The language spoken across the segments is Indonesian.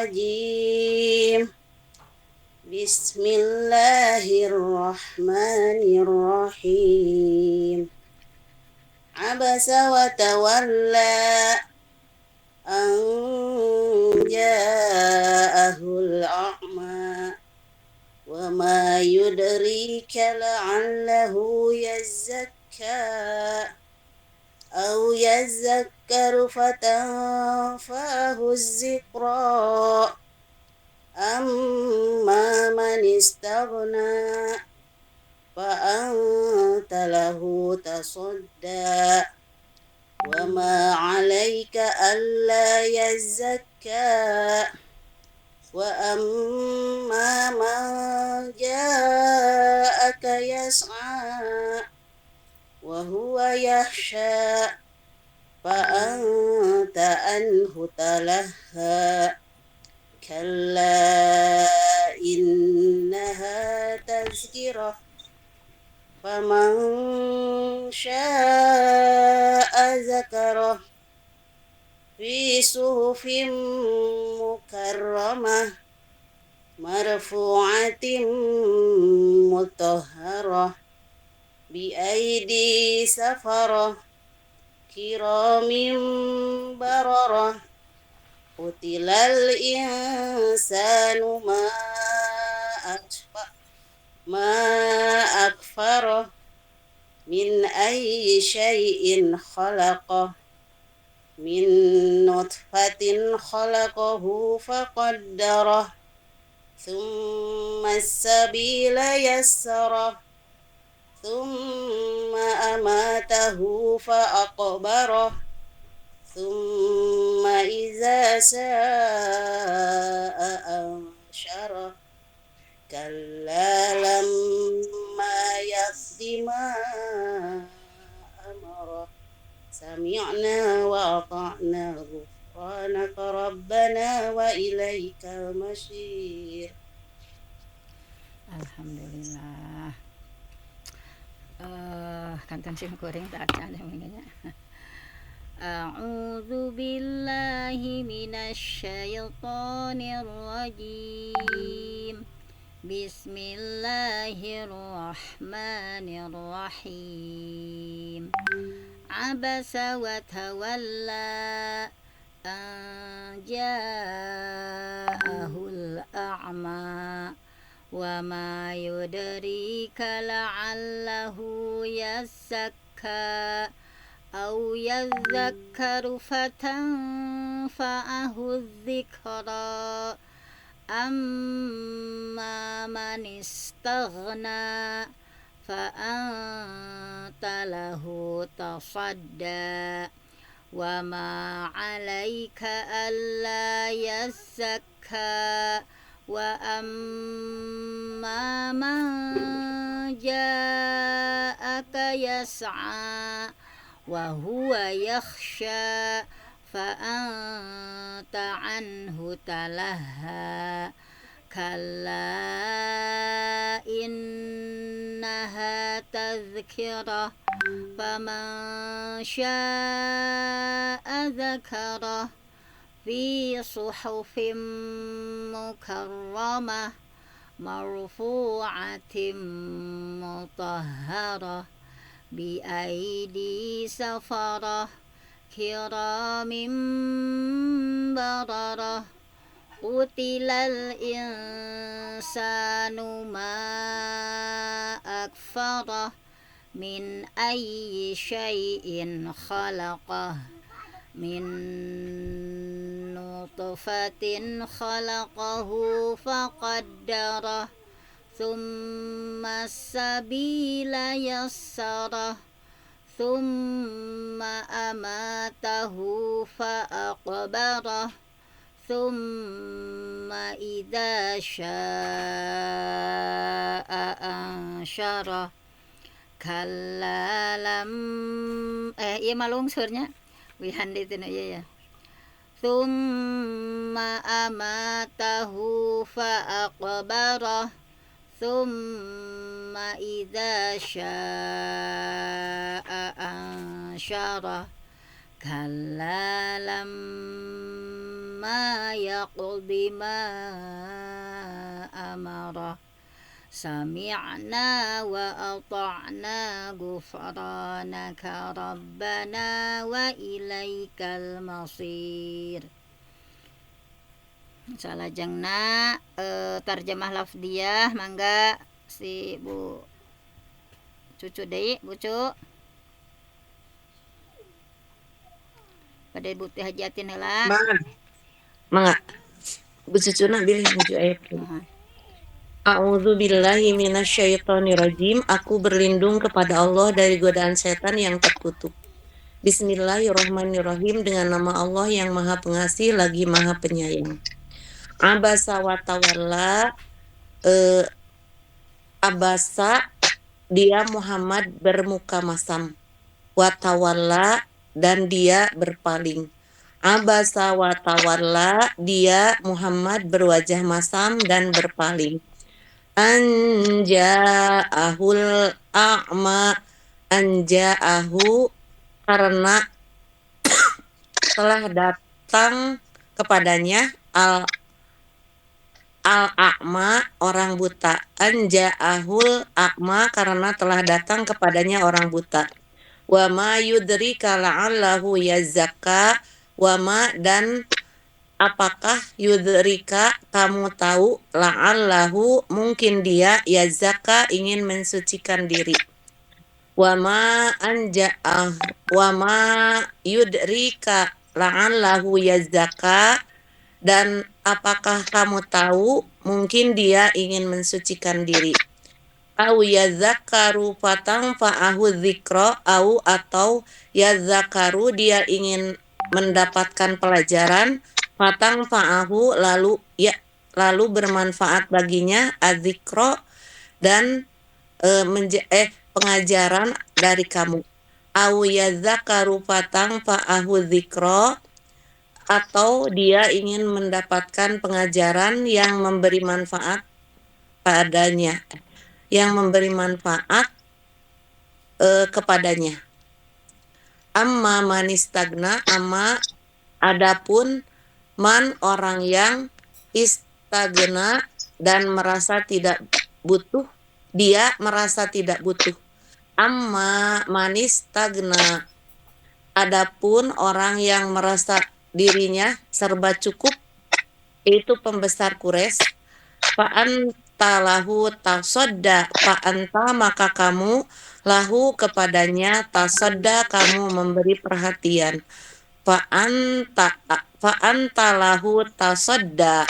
الرجيم بسم الله الرحمن الرحيم عبس وتولى أن جاءه الأعمى وما يدريك لعله يزكى أو يذكر فتنفعه الذكرى أما من استغنى فأنت له تصدى وما عليك ألا يزكى وأما من جاءك يسعى وهو يخشى فأنت عنه تلهى كلا إنها تذكرة فمن شاء ذكره في صحف مكرمة مرفوعة مطهرة بأيدي سفرة كرام بررة قتل الإنسان ما أكفره من أي شيء خلقه من نطفة خلقه فقدره ثم السبيل يسره ثم أماته فأقبره ثم إذا شاء أنشره كلا لما يقض ما أمره سمعنا وأطعنا غفرانك ربنا وإليك المصير. Alhamdulillah. Kantong sim kuring tak ada minggunya. A'udzu billahi minasyaitonir rajim. Bismillahirrahmanirrahim. Abasa wa tawalla an ja'ahul a'ma wa ma yudrika la'allahu yazakka aw yadhakkaru fatanfa'ahu dzikra amma man istaghna fa anta lahu tasadda wa ma 'alaika alla yazakka wa amma man ja'aka yas'a wa huwa yakhsha fa anta anhu talaha kalla innaha tadhkirah faman syaa'a dzakarah fi suhufin mukarramah marfu'atin mutahharah bi aidi safarah kiramin bararah qutilal insanu ma akfarah min ayyi syai'in khalaqah min nutfatin khalaqahu faqaddarah thumma sabila yassarah thumma amatahu faqbarah thumma idza syaa'a ansyarah kalla lam iya malung surnya wihan itu ya thumma amatahu faqbarah thumma idza syaa'a 'ansyarah. 'ansyarah kalla lam iya malung surnya wihan itu ya thumma amatahu faqbarah thumma idza syaa'a ansyarah kalla lam iya malung surnya wihan itu ya thumma amatahu faqbarah thumma idza syaa'a ansyarah kalla lam iya malung surnya wihan itu ya thumma amatahu faqbarah thumma idza syaa'a ansyarah kalla lam lamma yaqdi ma amarah sami'na wa ata'na ghufranaka rabbana wa ilaikal masir. Salajengna tarjemah lafdiyah mangga si Bu Cucu deui Bu Cu. Pada Bu Teh Hajiatin heula. Mangga. Bu Cucuna bilih nuju ayat. A'udzu billahi minasyaitonirrajim. Aku berlindung kepada Allah dari godaan setan yang terkutuk. Bismillahirrahmanirrahim, dengan nama Allah yang Maha Pengasih lagi Maha Penyayang. Abasa wa tawalla, abasa dia Muhammad bermuka masam, wa tawalla dan dia berpaling. Abasa wa tawalla, dia Muhammad berwajah masam dan berpaling. Anja'ahul a'ma, anja'ahu karena telah datang kepadanya al-a'ma orang buta. Anja'ahul a'ma karena telah datang kepadanya orang buta. Wa ma yudrika la'allahu yazakka, wa ma dan apakah yudrika kamu tahu la'allahu mungkin dia yazakka ingin mensucikan diri. Wa ma yudrika la'allahu yazakka dan apakah kamu tahu mungkin dia ingin mensucikan diri. Au yazakaru fatang fa'ahu dzikra, atau yazakaru dia ingin mendapatkan pelajaran, fatang fa'ahu lalu bermanfaat baginya adzikra dan pengajaran dari kamu. Au yazakaru fatang fa'ahu dzikra, atau dia ingin mendapatkan pengajaran yang memberi manfaat padanya, yang memberi manfaat kepadanya. Amma manistagna, amma adapun man orang yang istagna dan merasa tidak butuh, dia merasa tidak butuh. Amma manistagna, adapun orang yang merasa dirinya serba cukup, itu pembesar Quraisy. Fa'anta lahu tasodda, fa'anta maka kamu lahu kepadanya tasodda kamu memberi perhatian. Fa'anta lahu tasodda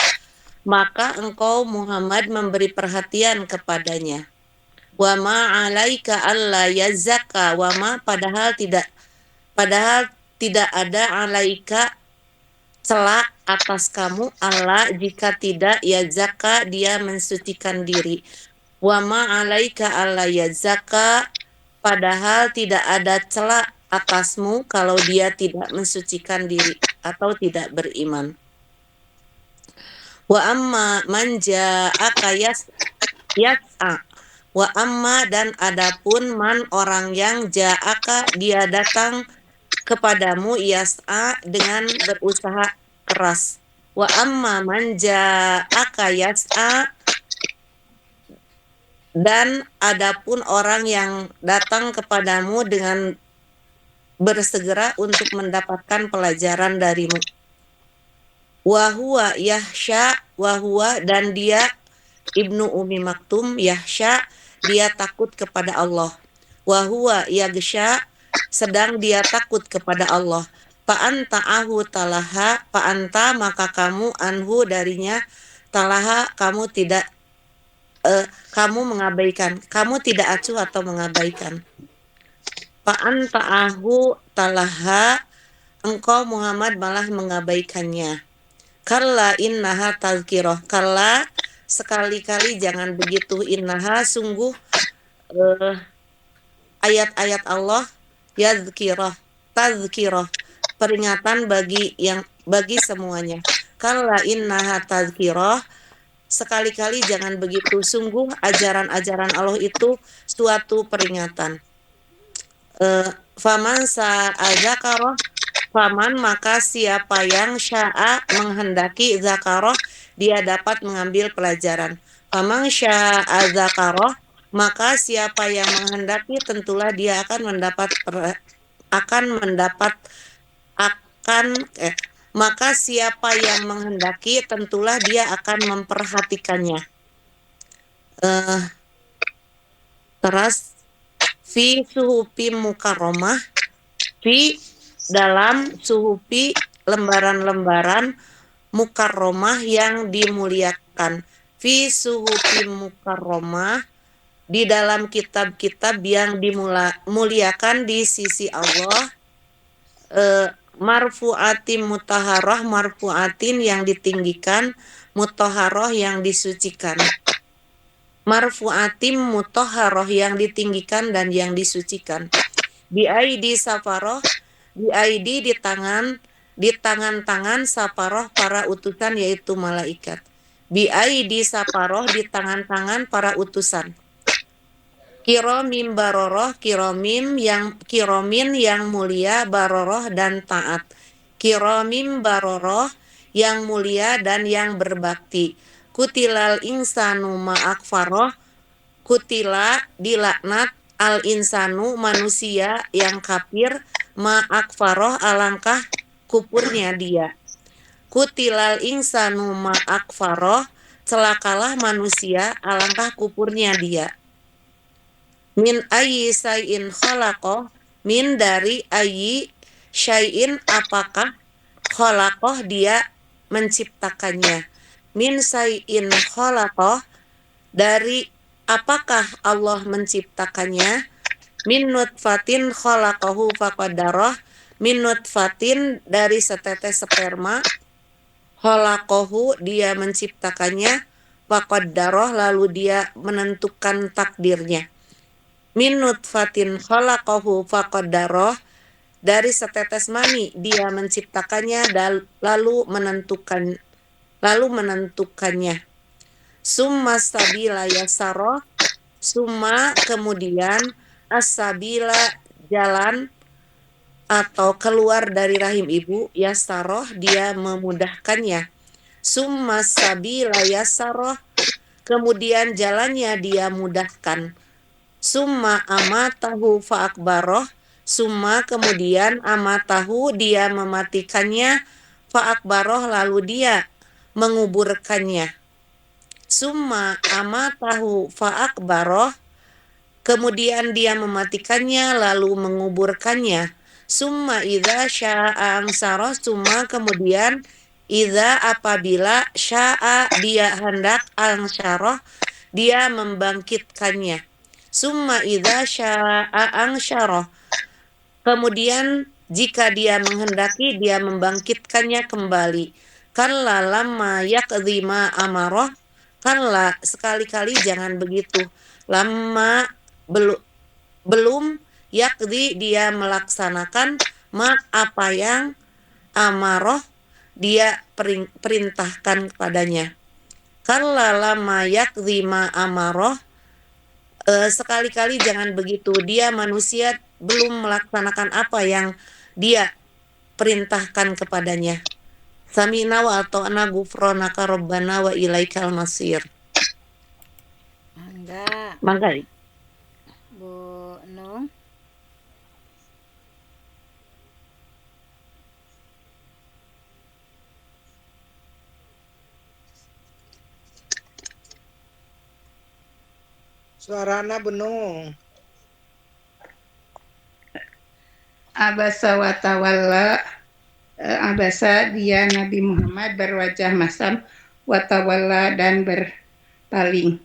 maka engkau Muhammad memberi perhatian kepadanya. Wa ma 'alaika alla yazakka, wa ma padahal tidak ada 'alaika celah atas kamu Allah jika tidak yazakka dia mensucikan diri. Wa ma 'alaika alla yazakka, padahal tidak ada celah atasmu kalau dia tidak mensucikan diri atau tidak beriman. Wa amma man ja'aka yas'a, wa amma dan adapun man orang yang ja'aka dia datang kepadamu yas'a dengan berusaha keras. Wa amma man ja'aka yas'a, dan adapun orang yang datang kepadamu dengan bersegera untuk mendapatkan pelajaran darimu. Wa huwa yahsya, wa huwa dan dia Ibnu Ummi Maktum yahsya dia takut kepada Allah. Wa huwa yaghsya sedang dia takut kepada Allah. Fa'anta ahu talaha, fa'anta maka kamu anhu darinya, talaha kamu tidak kamu mengabaikan, kamu tidak acuh atau mengabaikan. Fa'anta ahu talaha engkau Muhammad malah mengabaikannya. Kalla innaha tazkirah, kalla sekali-kali jangan begitu, innaha sungguh ayat-ayat Allah tazkirah peringatan bagi semuanya. Kalla innaha tazkirah, sekali-kali jangan begitu, sungguh ajaran-ajaran Allah itu suatu peringatan. Faman sa'adzakara, Faman maka siapa yang sya'a menghendaki zakaroh, dia dapat mengambil pelajaran. Faman sya'a zakaroh, maka siapa yang menghendaki tentulah dia akan mendapat maka siapa yang menghendaki tentulah dia akan memperhatikannya. Terus fi suhupi mukaromah, fi dalam suhupi lembaran-lembaran mukaromah yang dimuliakan, fi suhupi mukaromah di dalam kitab-kitab yang dimuliakan di sisi Allah, marfu'atin mutaharah, marfu'atin yang ditinggikan, mutaharah yang disucikan. Marfu'atin mutaharah yang ditinggikan dan yang disucikan. Bi aidi safaroh, bi aidi di tangan-tangan safaroh para utusan yaitu malaikat. Bi aidi safaroh di tangan-tangan para utusan. Kiromim baroroh, kiromin yang mulia, baroroh dan taat. Kiromim baroroh yang mulia dan yang berbakti. Kutilal insanu ma'akfaroh, kutila dilaknat al insanu manusia yang kafir, ma'akfaroh alangkah kupurnya dia. Kutilal insanu ma'akfaroh, celakalah manusia alangkah kupurnya dia. Min ayyi syai'in khalaqoh, min dari ayyi syai'in apakah khalaqoh dia menciptakannya. Min syai'in khalaqoh, dari apakah Allah menciptakannya. Min nutfatin khalaqahu faqaddaroh, min nutfatin dari setetes sperma, khalaqahu dia menciptakannya, faqaddaroh lalu dia menentukan takdirnya. Min nutfatin khalaqahu faqaddaroh, dari setetes mani dia menciptakannya dan lalu menentukannya. Summa sabila yasaroh, summa kemudian as-sabila jalan atau keluar dari rahim ibu, yasaroh dia memudahkannya. Summa sabila yasaroh, kemudian jalannya dia mudahkan. Summa amatahu fa'akbaroh, summa kemudian amatahu dia mematikannya, fa'akbaroh lalu dia menguburkannya. Summa amatahu fa'akbaroh, kemudian dia mematikannya lalu menguburkannya. Summa idza sya'a ansaro, summa kemudian idza apabila sya'a dia hendak ansaro, dia membangkitkannya. Summa idza sya'a ansyarah, kemudian jika dia menghendaki dia membangkitkannya kembali. Kalla lamma yaqdhi ma amarah, kalla sekali-kali jangan begitu. Lamma belum yaqdhi dia melaksanakan ma apa yang amarah dia perintahkan kepadanya. Kalla lamma yaqdhi ma amarah, sekali-kali jangan begitu, dia manusia belum melaksanakan apa yang dia perintahkan kepadanya. Samina wa ata'na ghufranaka rabbana wa ilaikal masir. Mangga Bu Nung. Suarana benung. Abasa wa tawalla, abasa dia Nabi Muhammad berwajah masam, wa tawalla dan berpaling.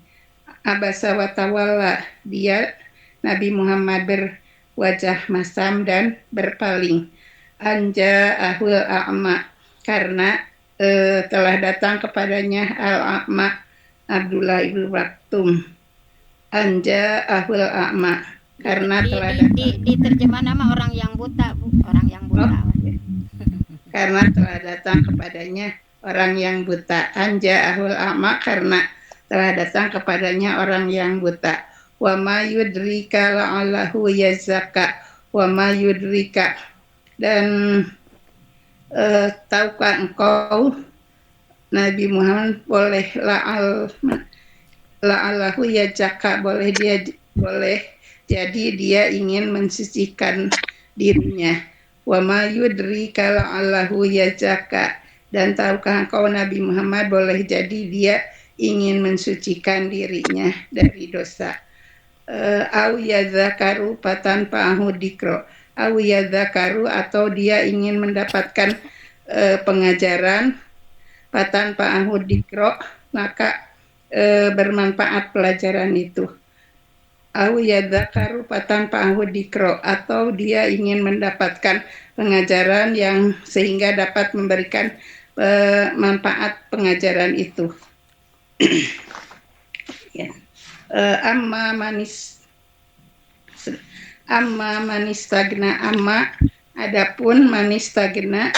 Abasa wa tawalla, dia Nabi Muhammad berwajah masam dan berpaling. Anja ahul a'ma, karena telah datang kepadanya al-a'ma Abdullah ibnu Maktum. Anja ahul a'ma, karena telah datang Diterjemah nama orang yang buta, Bu. Orang yang buta. Karena telah datang kepadanya orang yang buta. Anja ahul a'ma, karena telah datang kepadanya orang yang buta. Wa ma yudrika la'allahu yazakka, wa ma yudrika, dan tahukah engkau Nabi Muhammad boleh la'allahu yajaka, boleh jadi dia ingin mensucikan dirinya. Wa ma yudrika la'allahu yajaka, dan tahukah engkau Nabi Muhammad boleh jadi dia ingin mensucikan dirinya dari dosa. Au yadzakaru fatanfa'ahu dzikra, au yadzakaru, atau dia ingin mendapatkan pengajaran, fatanfa'ahu dzikra, maka bermanfaat pelajaran itu. Au yadzakaru fatanfa'ahu dzikra, atau dia ingin mendapatkan pengajaran yang sehingga dapat memberikan manfaat pengajaran itu. Ya. Amma manistagna, amma adapun manistagna,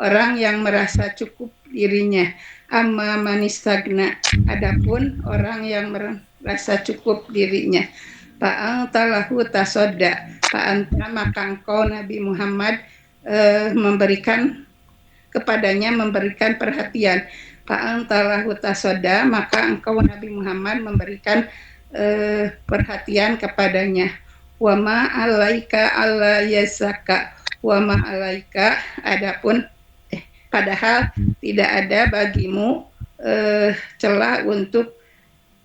orang yang merasa cukup dirinya. Amma manistagna, adapun orang yang merasa cukup dirinya. Fa'anta lahu tasodda, fa'anta, maka engkau Nabi Muhammad memberikan kepadanya, memberikan perhatian. Fa'anta lahu tasodda, maka engkau Nabi Muhammad memberikan perhatian kepadanya. Wa ma alaika alla yazaka, wa ma alaika, adapun padahal tidak ada bagimu celah untuk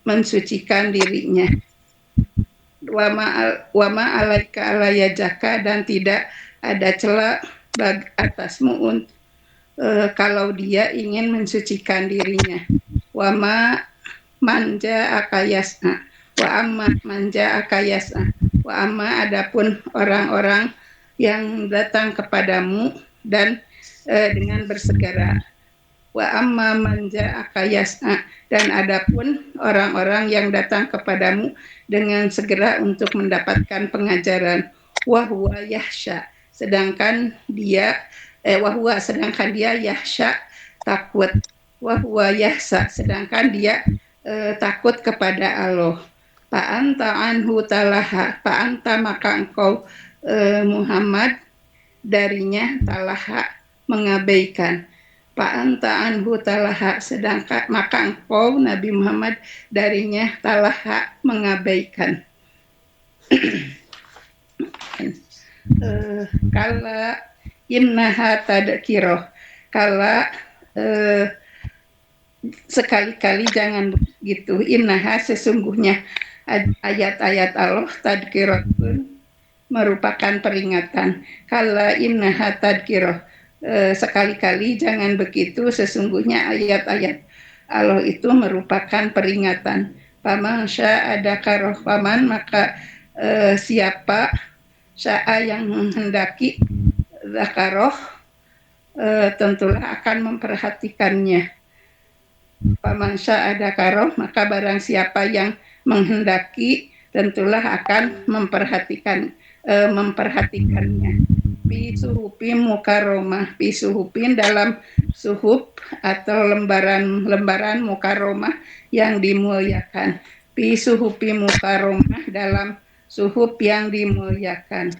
mensucikan dirinya. Wa ma alaika alla yazaka, dan tidak ada celah atasmu kalau dia ingin mensucikan dirinya. Wa ma manja akayasna, wa amma manja akayasna, wa amma, adapun orang-orang yang datang kepadamu dan dengan bersegera. Wa amma manja akayasna, dan adapun orang-orang yang datang kepadamu dengan segera untuk mendapatkan pengajaran. Wa huwa yahsya, sedangkan dia yahsya, takut. Wa huwa yahsa, sedangkan dia takut kepada Allah. Fa'anta anhu talaha, fa'anta, maka engkau Muhammad darinya talaha, mengabaikan. Fa'anta anhu talaha, sedangkan maka engkau Nabi Muhammad darinya talaha, mengabaikan. Kala innaha tadkiroh, kala sekali-kali jangan begitu. Innaha, sesungguhnya ayat-ayat Allah, tadkiratun, merupakan peringatan. Kala innaha tadkiroh, sekali-kali jangan begitu, sesungguhnya ayat-ayat Allah itu merupakan peringatan. Paman sya'ada karoh, paman, maka siapa sya'a yang menghendaki, zakaroh, tentulah akan memperhatikannya. Paman sya'ada karoh, maka barang siapa yang menghendaki tentulah akan memperhatikannya. Fi suhufin mukaromah, fi suhufin, dalam suhuf atau lembaran mukaromah yang dimuliakan. Fi suhufin mukaromah, dalam suhuf yang dimuliakan.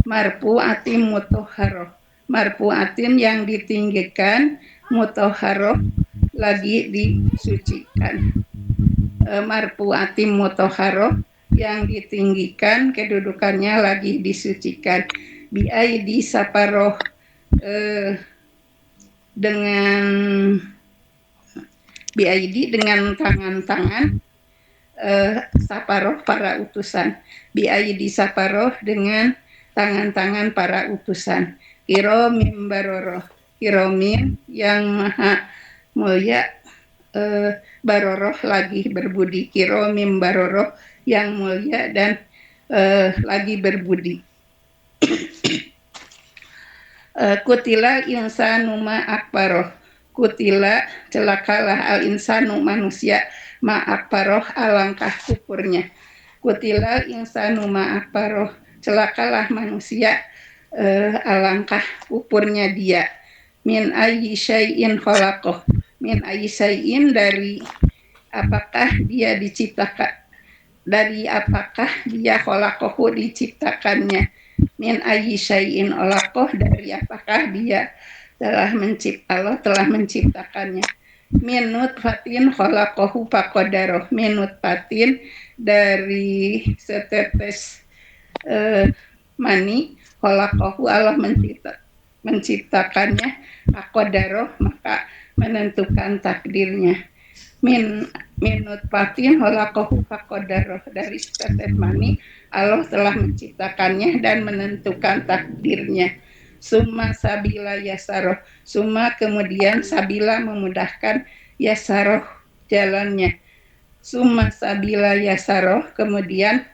Marfu'atin mutahharoh, marfu'atin yang ditinggikan, mutahharoh lagi disucikan. Marfu'atin mutahharoh, yang ditinggikan, kedudukannya lagi disucikan. Bi'aidi saparoh, dengan bi'aidi, dengan tangan-tangan, saparoh, para utusan. Bi'aidi saparoh, dengan tangan-tangan para utusan. Kiromin baroroh, kiromin yang maha mulia, baroroh lagi berbudi. Kiromin baroroh, yang mulia dan lagi berbudi. Kutila insanu ma akbaroh, kutila, celakalah al insanu, manusia, ma akbaroh, alangkah kufurnya. Kutila insanu ma akbaroh, celakalah manusia, alangkah kufurnya dia. Min ayyi syai'in khalaqah, min ayyi syai'in, dari apakah dia diciptakan, dari apakah dia khalaqahu, diciptakannya. min ayyi syai'in khalaqah, dari apakah dia Allah telah menciptakannya. Min nutfatin khalaqahu faqaddaroh, min nutfatin, dari setetes mani, khalaqahu Allah menciptakannya, faqaddaroh maka menentukan takdirnya. Min nutfatin khalaqahu faqaddaroh, dari setetes mani Allah telah menciptakannya dan menentukan takdirnya. Summa sabila yasaroh, summa kemudian sabila memudahkan, yasaroh jalannya. Summa sabila yasaroh, kemudian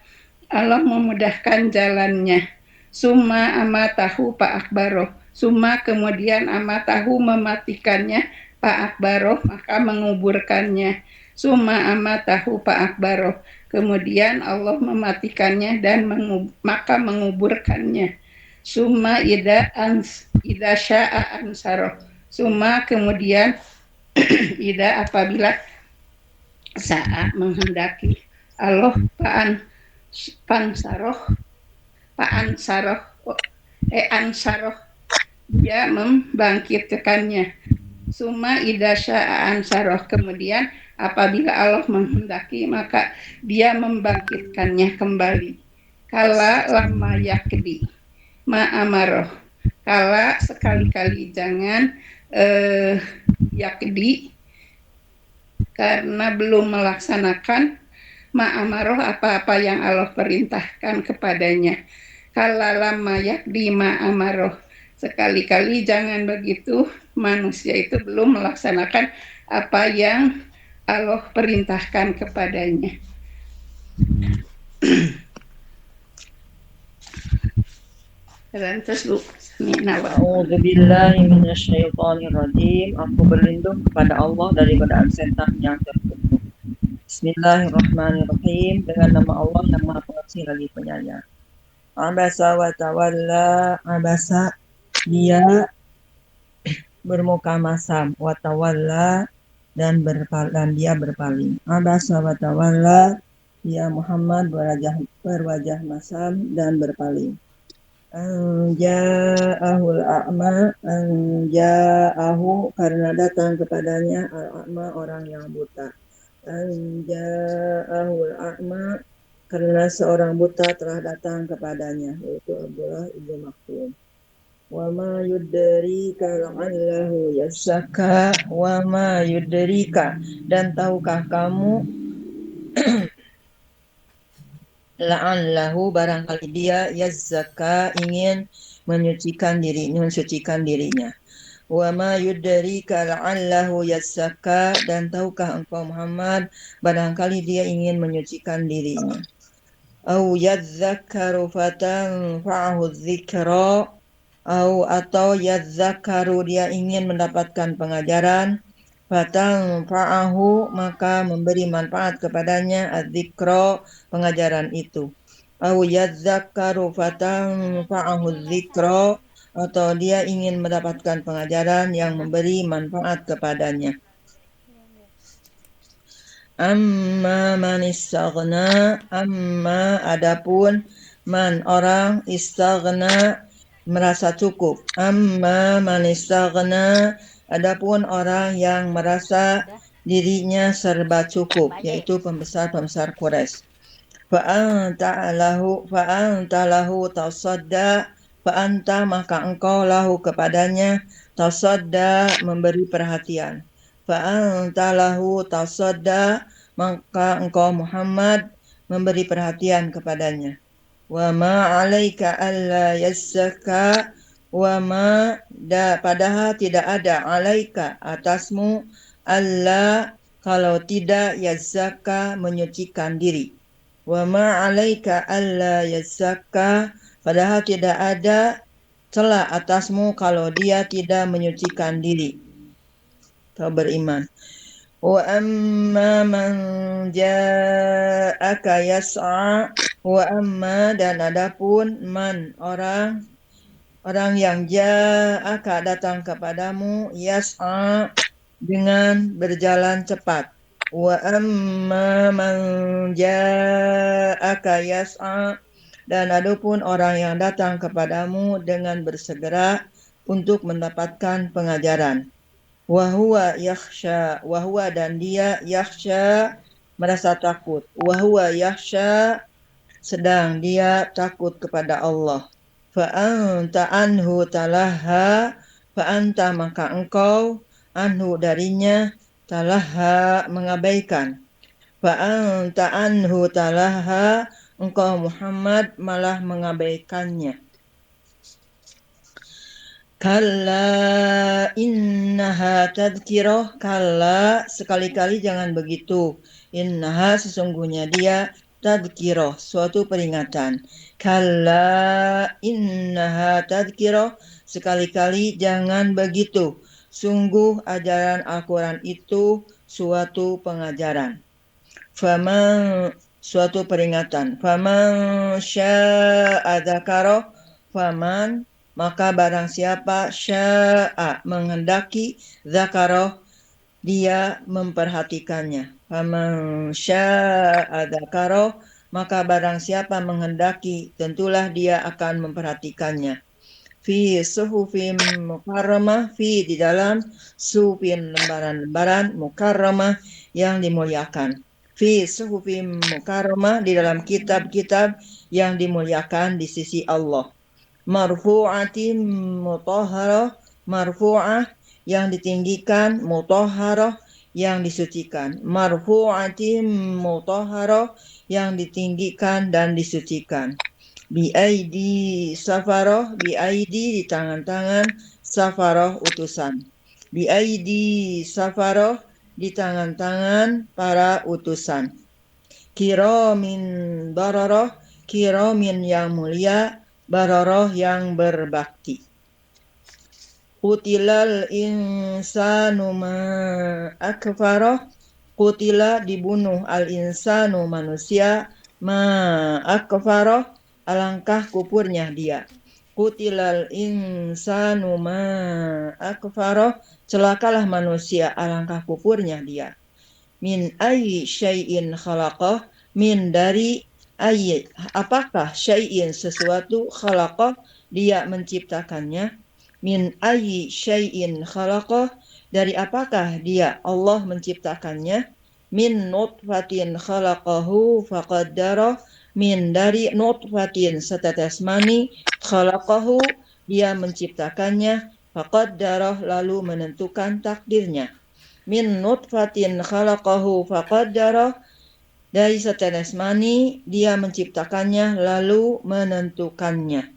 Allah memudahkan jalannya. Summa amatahu fa'akbaroh, summa kemudian amatahu mematikannya, fa'akbaroh maka menguburkannya. Summa amatahu fa'akbaroh, kemudian Allah mematikannya dan maka menguburkannya. Summa ida sya'a ansaroh, summa kemudian ida apabila saat menghendaki Allah ansaroh dia membangkitkannya. Summa ida sya'a ansaroh, kemudian apabila Allah menghendaki maka dia membangkitkannya kembali. Kala lama yakdi ma'amaroh, kala sekali-kali jangan yakdi, karena belum melaksanakan ma'amaroh apa-apa yang Allah perintahkan kepadanya. Kala lama yakdi ma'amaroh, sekali-kali jangan begitu, manusia itu belum melaksanakan apa yang Allah perintahkan kepadanya. Terus lu A'udzubillahi minasyaitonirrajim. Aku berlindung kepada Allah dari godaan setan yang terkutuk. Bismillahirrahmanirrahim. Dengan nama Allah yang Maha Pengasih lagi Penyayang. Abasa wa tawalla, abasa dia bermuka masam, wa tawalla dan dia berpaling. Abasa wa tawalla, dia Muhammad berwajah masam dan berpaling. Anja'ahul a'ma, anja'ahu karena datang kepadanya al-a'ma orang yang buta. Anja'ahul a'ma karena seorang buta telah datang kepadanya, yaitu Abdullah ibnu Maktum. Wa ma yudrika la'allahu yazzaka, wa ma yudrika, dan tahukah kamu la'allahu barangkali dia yazzaka ingin mensucikan dirinya. Wa ma yudrika la'allahu yazzaka, dan tahukah engkau Muhammad barangkali dia ingin menyucikan dirinya. Au yadzakkaru fatanfa'ahu dzikra, atau yadzakkaru dia ingin mendapatkan pengajaran, fatanfa'ahu maka memberi manfaat kepadanya, adzikra pengajaran itu. Au yadzakkaru fatanfa'ahu dzikra, atau dia ingin mendapatkan pengajaran yang memberi manfaat kepadanya. Amma man istaghna, amma adapun man orang, istaghna merasa cukup. Amma man istaghna, adapun orang yang merasa dirinya serba cukup, yaitu pembesar-pembesar Quraisy. Fa'anta lahu tasadda, fa'anta maka engkau lahu kepadanya, tasadda memberi perhatian. Fa'anta lahu tasadda maka engkau Muhammad memberi perhatian kepadanya. Wa ma 'alaika alla yazzaka, wa ma padahal tidak ada 'alaika atasmu, alla kalau tidak yazzaka menyucikan diri. Wa ma 'alaika alla yazzaka, padahal tidak ada celah atasmu kalau dia tidak menyucikan diri. Kau beriman. Wa amma man ja'aka yas'a, wa amma dan adapun man orang yang ja'aka datang kepadamu, yas'a dengan berjalan cepat. Wa amma man ja'aka yas'a, Dan adapun orang yang datang kepadamu dengan bersegera untuk mendapatkan pengajaran. Wahwa yakhsha, wahwa dan dia yakhsha merasa takut. Wahwa yakhsha sedang dia takut kepada Allah. Fa'anta anhu talaha, fa'anta maka engkau anhu darinya talaha mengabaikan. Fa'anta anhu talaha, engkau Muhammad malah mengabaikannya. Kalla innaha tadhkirah, kalla sekali-kali jangan begitu. Innaha sesungguhnya dia tadhkirah, suatu peringatan. Kalla innaha tadhkirah, sekali-kali jangan begitu. Sungguh ajaran Al-Quran itu suatu pengajaran. Faman, suatu peringatan. Faman sya'a dzakara, faman maka barang siapa sya'a menghendaki, dzakara dia memperhatikannya. Faman sya'a dzakara, maka barang siapa menghendaki, tentulah dia akan memperhatikannya. Fi suhufin mukarramah, fi di dalam suhufin lembaran-lembaran mukarramah yang dimuliakan. Fi suhufin mukarramah di dalam kitab-kitab yang dimuliakan di sisi Allah. Marfu'atin mutahharah, marfu'ah yang ditinggikan, mutahharah yang disucikan. Marfu'atin mutahharah yang ditinggikan dan disucikan. Biaidi safaroh, biaidi di tangan-tangan, safaroh utusan. Biaidi safaroh di tangan-tangan para utusan. Kiromin baroroh, kiromin yang mulia, baroroh yang berbakti. Qutilal insanu ma akfaroh, qutila dibunuh al insanu manusia, ma akfaroh alangkah kupurnya dia. Qutilal insanu ma akfaroh, celakalah manusia alangkah kupurnya dia. Min ayyi syai'in khalaqah, min dari ayyi, apakah syai'in sesuatu, khalaqah dia menciptakannya. Min ayyi syai'in khalaqah, dari apakah dia Allah menciptakannya. Min nutfatin khalaqahu faqaddarah, min dari nutfatin setetes mani, khalaqahu dia menciptakannya, faqaddarah lalu menentukan takdirnya. Min nutfatin khalaqahu faqaddarah, dari setetes mani dia menciptakannya lalu menentukannya.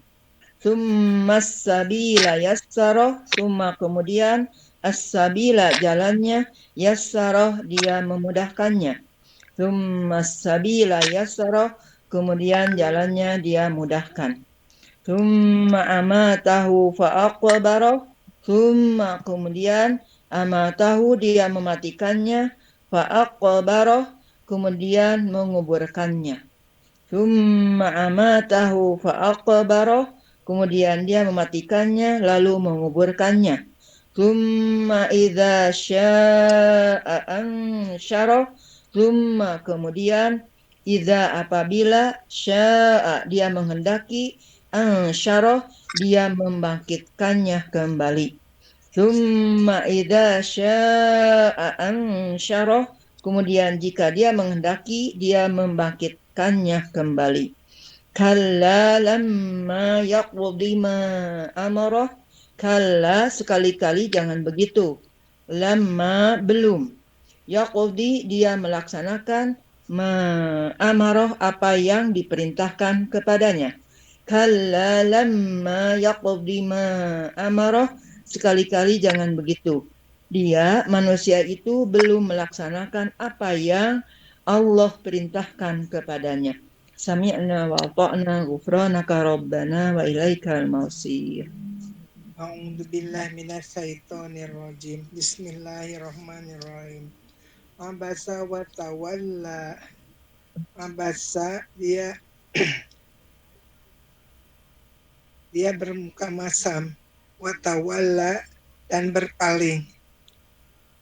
Tsummas sabila yassarah, summa kemudian as-sabila jalannya, yassarah dia memudahkannya. Tsummas sabila yassarah, kemudian jalannya dia mudahkan. Tsumma amatahu fa'aqbarah, tsumma kemudian amatahu dia mematikannya, fa'aqbarah kemudian menguburkannya. Tsumma amatahu fa'aqbarah, kemudian dia mematikannya lalu menguburkannya. Tsumma idza sya'a ansyarah, tsumma kemudian idza apabila sya'a dia menghendaki, ansyarah dia membangkitkannya kembali. Tsumma idza sya'a ansyarah, kemudian jika dia menghendaki dia membangkitkannya kembali. Kalla lamma yaqdi ma amarah, kalla sekali-kali jangan begitu. Lamma belum, yaqdi dia melaksanakan, ma amarah apa yang diperintahkan kepadanya. Kalla lamma yaqdi ma amarah, sekali-kali jangan begitu. Dia manusia itu belum melaksanakan apa yang Allah perintahkan kepadanya. Sami'na wa ata'na ghufranaka rabbana wa ilaikal masir. A'udzubillahi minasyaitonirrajim. Bismillahirrahmanirrahim. Abasa wa tawalla. Abasa dia bermuka masam, wa tawalla dan berpaling.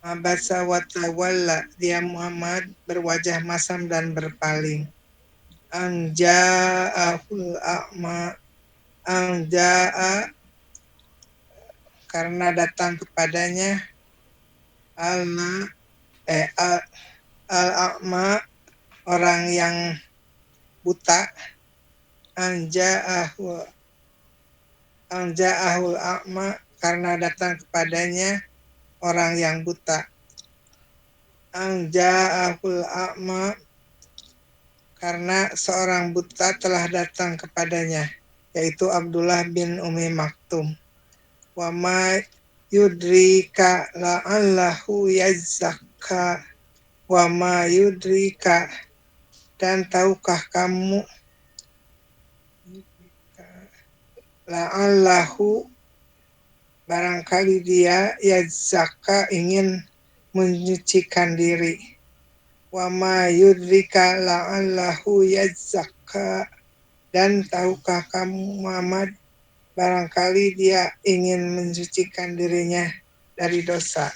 Abasa wa tawalla, dia Muhammad berwajah masam dan berpaling. Anja'ahul a'ma. Anja'a karena datang kepadanya al-a'ma orang yang buta. Anja'ahul a'ma karena datang kepadanya orang yang buta. Anja'ahul a'ma karena seorang buta telah datang kepadanya, yaitu Abdullah bin Umi Maktum. Wa ma yudrika la'allahu yazakka. Wa ma yudrika, dan tahukah kamu, la'allahu barangkali dia yazakka ingin menyucikan diri. Wa ma yudrika la'allahu yazakka, dan tahukah kamu Muhammad barangkali dia ingin mensucikan dirinya dari dosa.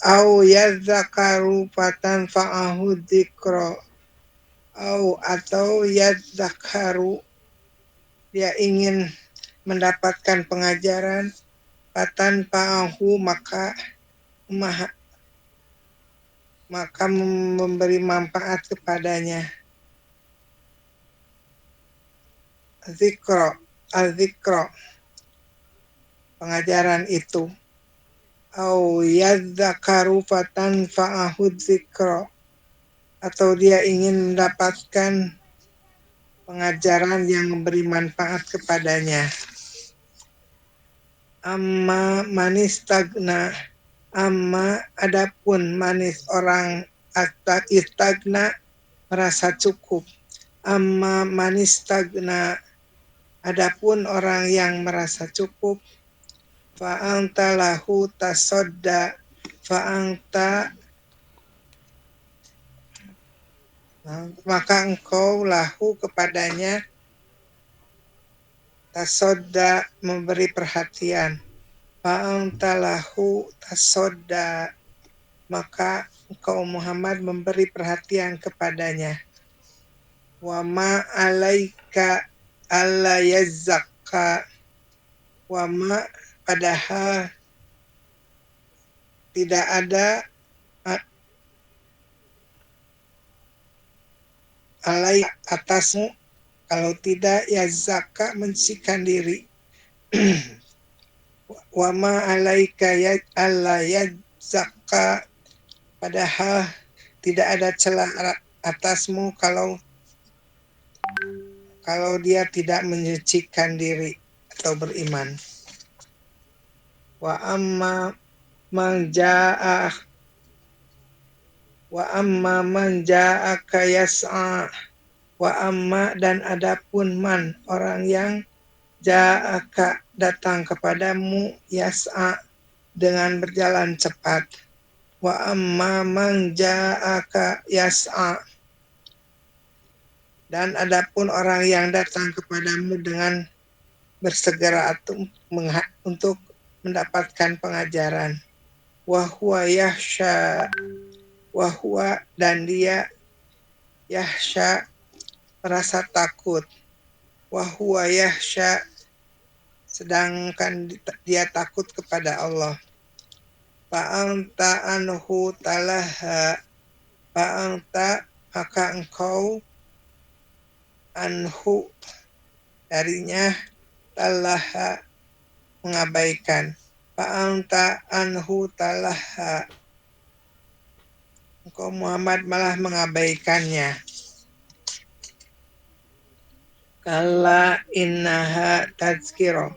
Au yadzakaru fatanfa'ahu dzikra. Atau yadzakaru, dia ingin mendapatkan pengajaran, fatanfa'ahu maka memberi manfaat kepadanya. Al-dzikra, pengajaran itu. Au yadzakaru fatanfa'ahu dzikra, atau dia ingin mendapatkan pengajaran yang memberi manfaat kepadanya. Amma manistagna, amma adapun manis orang istagna merasa cukup. Amma manistagna, adapun orang yang merasa cukup. Fa'anta lahu tasodda, fa'anta maka engkau lahu kepadanya tasodda memberi perhatian. Fa'anta lahu tasodda, maka engkau Muhammad memberi perhatian kepadanya. Wa ma alaika alla yazakka. Wa ma, padahal tidak ada alai atasmu, kalau tidak yazakka mensucikan diri. Wa ma alaika alla yazakka, padahal tidak ada celah atasmu kalau dia tidak menyucikan diri atau beriman. Wa amma man ja'aka yas'a. Wa amma, dan adapun man orang yang ja'aka datang kepadamu yas'a dengan berjalan cepat. Wa amma man ja'aka yas'a, dan adapun orang yang datang kepadamu dengan bersegera untuk mendapatkan pengajaran. Wahwa yahsha, wahwa, dan dia yahsha merasa takut. Wahwa yahsha, sedangkan dia takut kepada Allah. Fa'anta anhu talaha, fa'anta maka engkau anhu darinya talaha mengabaikan. Fa'anta anhu talaha, engkau Muhammad malah mengabaikannya. Kalla innaha tazkiro,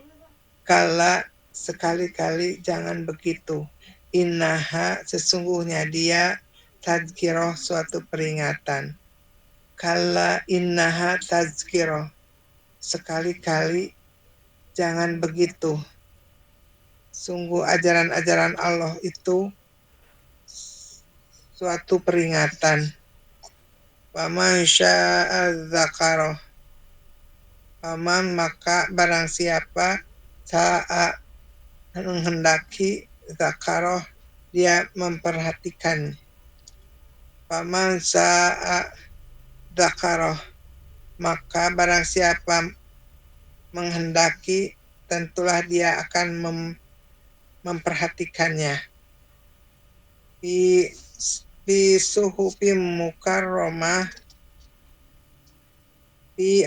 kalla sekali-kali jangan begitu. Innaha sesungguhnya dia tazkiro suatu peringatan. Kalla innaha tazkiro, sekali-kali jangan begitu. Sungguh ajaran-ajaran Allah itu suatu peringatan. Faman syaa dzakara, faman maka barang siapa sa'a menghendaki dzakara dia memperhatikan. Faman sa'a dzakaroh, maka barang siapa menghendaki, tentulah dia akan memperhatikannya. Fi suhufim mukarramah, di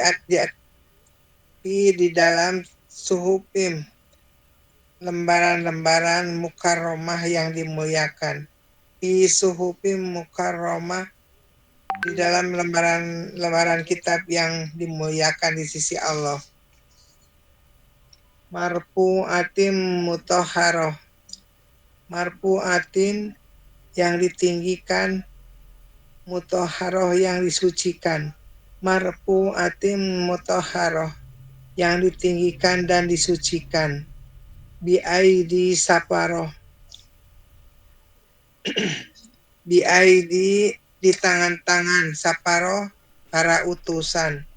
dalam suhufim, lembaran-lembaran mukarramah yang dimuliakan. Fi suhufim mukarramah, di dalam lembaran kitab yang dimuliakan di sisi Allah. Marfu'atim mutahharoh, marfu'atin yang ditinggikan, mutahharoh yang disucikan. Marfu'atim mutahharoh yang ditinggikan dan disucikan. Biaidi saparoh, biaidi di tangan-tangan, saparoh para utusan.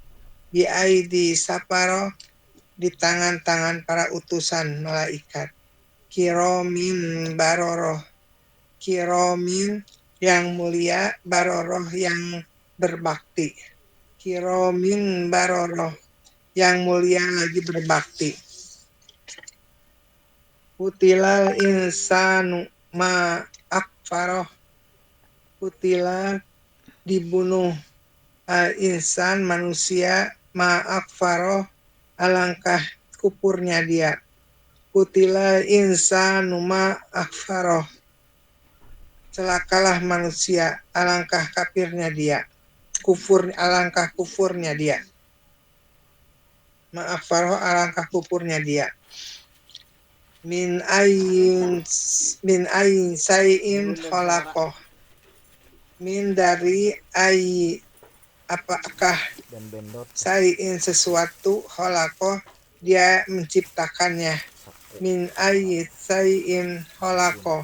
Biaidi saparoh di tangan-tangan para utusan malaikat. Kiromin baroroh, kiromin yang mulia, baroroh yang berbakti. Kiromin baroroh yang mulia lagi berbakti. Kutilal insanu ma akfaroh, kutila dibunuh al insan manusia, ma akfaroh alangkah kufurnya dia. Kutila insanu ma akfaroh, celakalah manusia, alangkah kafirnya dia. Alangkah kufurnya dia. Ma akfaroh, alangkah kufurnya dia. Min ayin sayin khalaqoh, min dari ayi apakah, sayin sesuatu, khalaqoh dia menciptakannya. Min ayi sayin khalaqoh,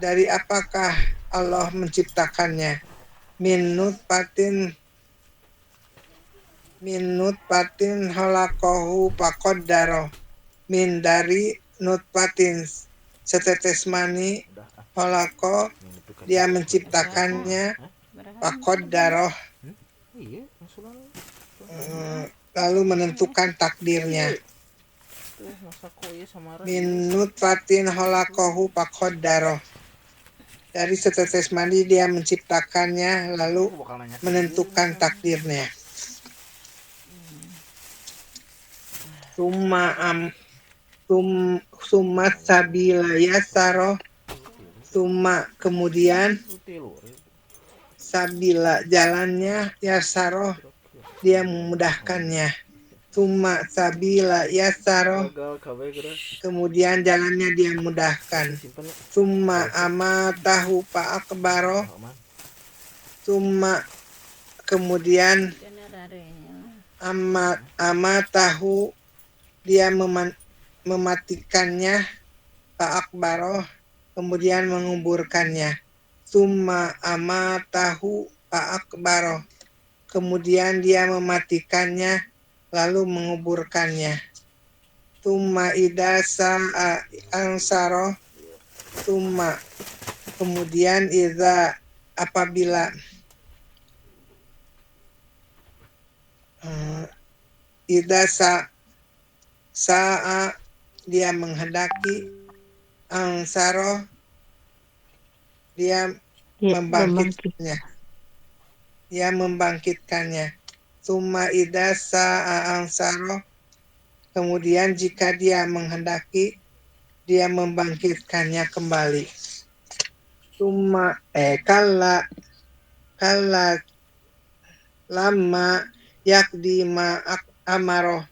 dari apakah Allah menciptakannya. Min nutfatin khalaqohu faqaddaro, min dari nutfatin setetes mani, khalaqo dia menciptakannya, faqaddaro lalu menentukan takdirnya. Min nutfatin khalaqohu faqaddaro, dari setetes mani dia menciptakannya lalu menentukan takdirnya. Summa sabila yasaro, summa kemudian, sabila jalannya, yasaro dia memudahkannya. Summa sabila yasaro, kemudian jalannya dia mudahkan. Summa amatahu fa akbaro, summa kemudian, amatahu dia mematikannya, fa akbaro kemudian menguburkannya. Summa amatahu fa akbaro, kemudian dia mematikannya lalu menguburkannya. Summa idasa ansaro, summa kemudian idza apabila, idza sa'a dia menghendaki, ansaro dia membangkitkannya, dia membangkitkannya. Summa idza sa'a ansaro, kemudian jika dia menghendaki, dia membangkitkannya kembali. Summa kalla lama yakdi ma amaro,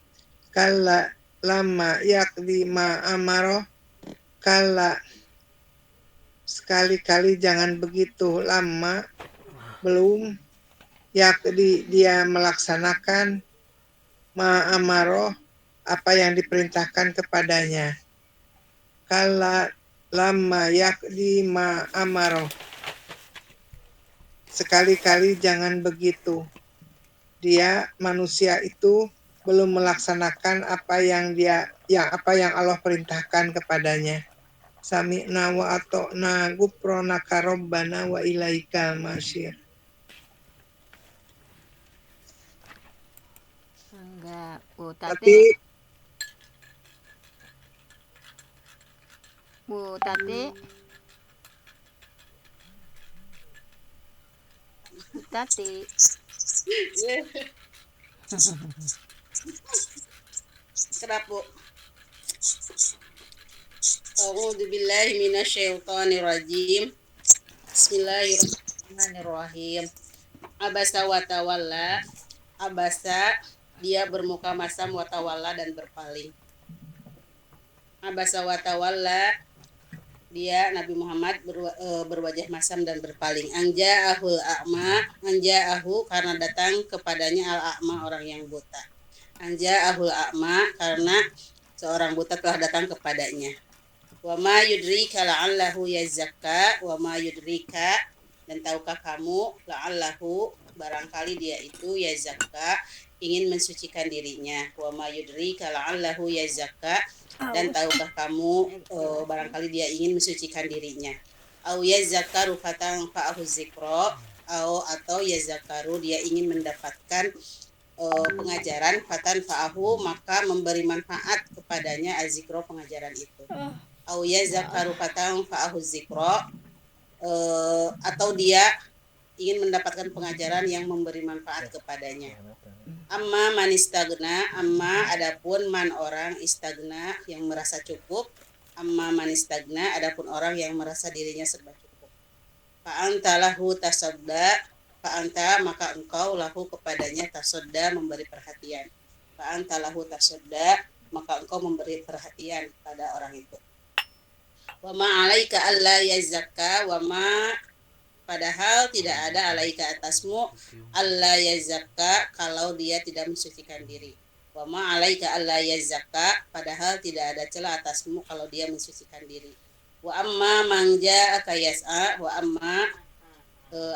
kalla lama yakdi ma amaro, kalla sekali-kali jangan begitu, lama belum, yakdi dia melaksanakan, ma amaro apa yang diperintahkan kepadanya. Kalla lama yakdi ma amaro, sekali-kali jangan begitu, dia manusia itu belum melaksanakan apa yang Allah perintahkan kepadanya. sami'na wa ata'na ghufranaka rabbana wa ilaikal masyir. Enggak, Bu Tapi Tati, Bu Tati, Bu Tati. Kenapa, Bu? A'udzu billahi minasyaitonir rajim. Bismillahirrahmanirrahim. Abasa wa tawalla. Abasa, dia bermuka masam, wa tawalla, dan berpaling. Abasa wa tawalla, dia Nabi Muhammad berwajah masam dan berpaling. Anja'ahul a'ma, anja'ahu karena datang kepadanya al-a'ma, orang yang buta. Anja'ahul a'ma karena seorang buta telah datang kepadanya. Wa ma yudrika la'allahu yazakka, wa ma yudrika, dan tahukah kamu, la'allahu, barangkali dia itu yazakka, ingin mensucikan dirinya. Wa ma yudrika la'allahu yazakka, dan tahukah kamu, barangkali dia ingin mensucikan dirinya. Au yazakkaru fatanfa'ahu zikra, atau yazakkaru, dia ingin mendapatkan pengajaran, fatanfa'ahu, maka memberi manfaat kepadanya azikro, pengajaran itu. Au yazakkaru fatanfa'ahu zikra, atau dia ingin mendapatkan pengajaran yang memberi manfaat kepadanya. Amma man istagna, amma adapun man orang istagna yang merasa cukup, amma man istagna adapun orang yang merasa dirinya serba cukup. Fa anta lahu tasadda, fa anta maka engkau lahu kepadanya tasadda, memberi perhatian. Fa anta lahu tasadda, maka engkau memberi perhatian pada orang itu. Wa ma 'alaika alla yazakka, wa ma, padahal tidak ada alaika atasmu alla yazakka, kalau dia tidak mensucikan diri. Wa ma 'alaika alla yazakka, padahal tidak ada celah atasmu kalau dia mensucikan diri. Wa amma man ja'aka yas'a, wa amma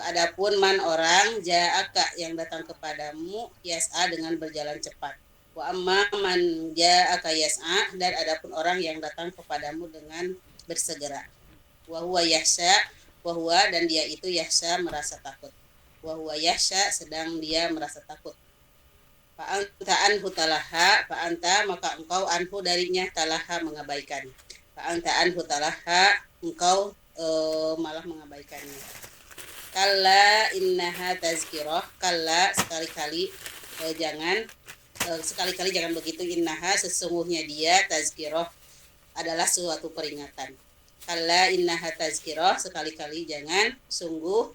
adapun man orang ja'aka yang datang kepadamu yas'a dengan berjalan cepat. Wa amma man ja'aka yas'a, dan adapun orang yang datang kepadamu dengan bersegera. Wa huwa yahsha, wa huwa, dan dia itu yahsha, merasa takut. Wa huwa yahsha, sedang dia merasa takut. Fa anta anhu talaha, fa anta maka engkau anhu darinya talaha, mengabaikan. Fa anta anhu talaha, engkau malah mengabaikannya. Kalla innaha tazkirah, kalla, sekali-kali jangan, sekali-kali jangan begitu. Innaha, sesungguhnya dia, tazkirah, adalah suatu peringatan. Kalla innaha tazkirah, sekali-kali jangan, sungguh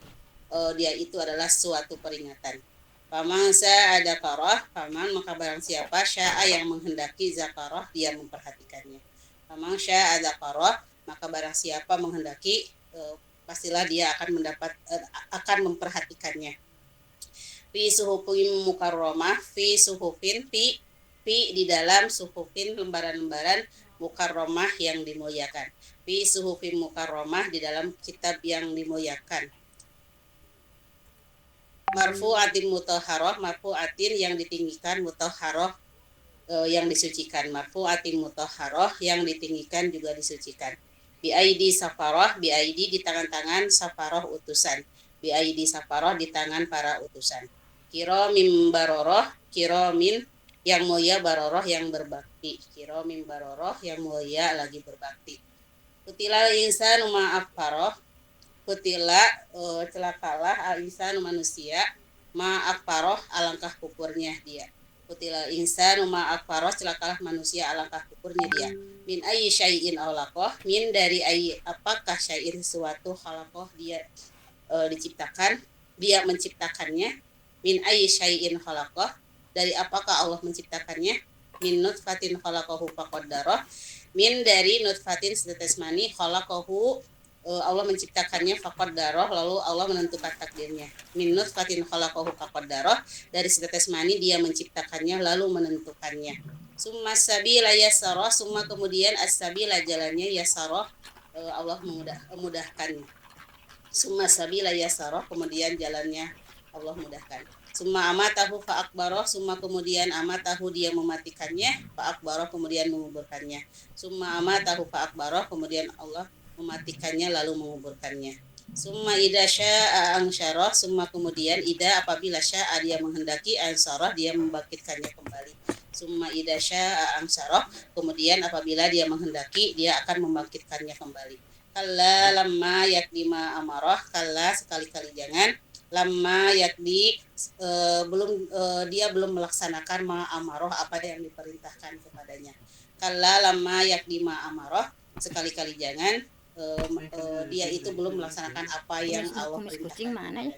dia itu adalah suatu peringatan. Faman sya'a dzakarah, faman maka barang siapa sya'a yang menghendaki zakarah, dia memperhatikannya. Faman sya'a dzakarah, maka barang siapa menghendaki, pastilah dia akan memperhatikannya. Fi suhufin mukarramah, fi suhufin, fi di dalam suhufin, lembaran-lembaran mukarramah yang dimuliakan. Fi suhufin mukarramah, di dalam kitab yang dimuliakan. Marfu'atin mutahharah, marfu'atin yang ditinggikan, mutahharah yang disucikan. Marfu'atin mutahharah yang ditinggikan juga disucikan. Bi aidi safarah, bi aidi di tangan-tangan safarah utusan. Bi aidi safarah di tangan para utusan. Kiramin baroroh, kiramin yang mulia, baroroh yang berbakti. Kiramin baroroh yang mulia lagi berbakti. Kutilal insanu ma'akfaroh, kutila celakalah al-insanu manusia, ma'akfaroh alangkah kufurnya dia. Kutilal insanu ma'akfaroh, celakalah manusia alangkah kufurnya dia. Min ayyi syai'in khalaqah, min dari ayyi, apakah syai'in sesuatu, khalaqah dia diciptakan, dia menciptakannya. Min ayyi syai'in khalaqah, dari apakah Allah menciptakannya? Min nutfatin khalaqahu faqaddarah, min dari nutfatin setetes mani, khalaqahu Allah menciptakannya, faqaddarah lalu Allah menentukan takdirnya. Min nutfatin khalaqahu faqaddarah, dari setetes mani dia menciptakannya lalu menentukannya. Summa sabila yassarah, summa kemudian as-sabila jalannya, yassarah Allah memudahkannya. Summa sabila yassarah, kemudian jalannya Allah mudahkan. Summa amatahu fa akbaroh, summa kemudian amatahu dia mematikannya, fa akbaroh kemudian menguburkannya. Summa amatahu fa akbaroh, kemudian Allah mematikannya lalu menguburkannya. Summa ida sya'a angsyarah, summa kemudian ida apabila sya'a dia menghendaki, ansarah dia membangkitkannya kembali. Summa ida sya'a angsyarah, kemudian apabila dia menghendaki dia akan membangkitkannya kembali. Kalla lamma yakdima amarah, kalla sekali-kali jangan, lamma yakdi dia belum melaksanakan ma amaroh apa yang diperintahkan kepadanya. Kalla lamma yakdima amaroh, sekali-kali jangan dia itu belum melaksanakan apa yang Allah Kumis perintahkan. kucing mana ya?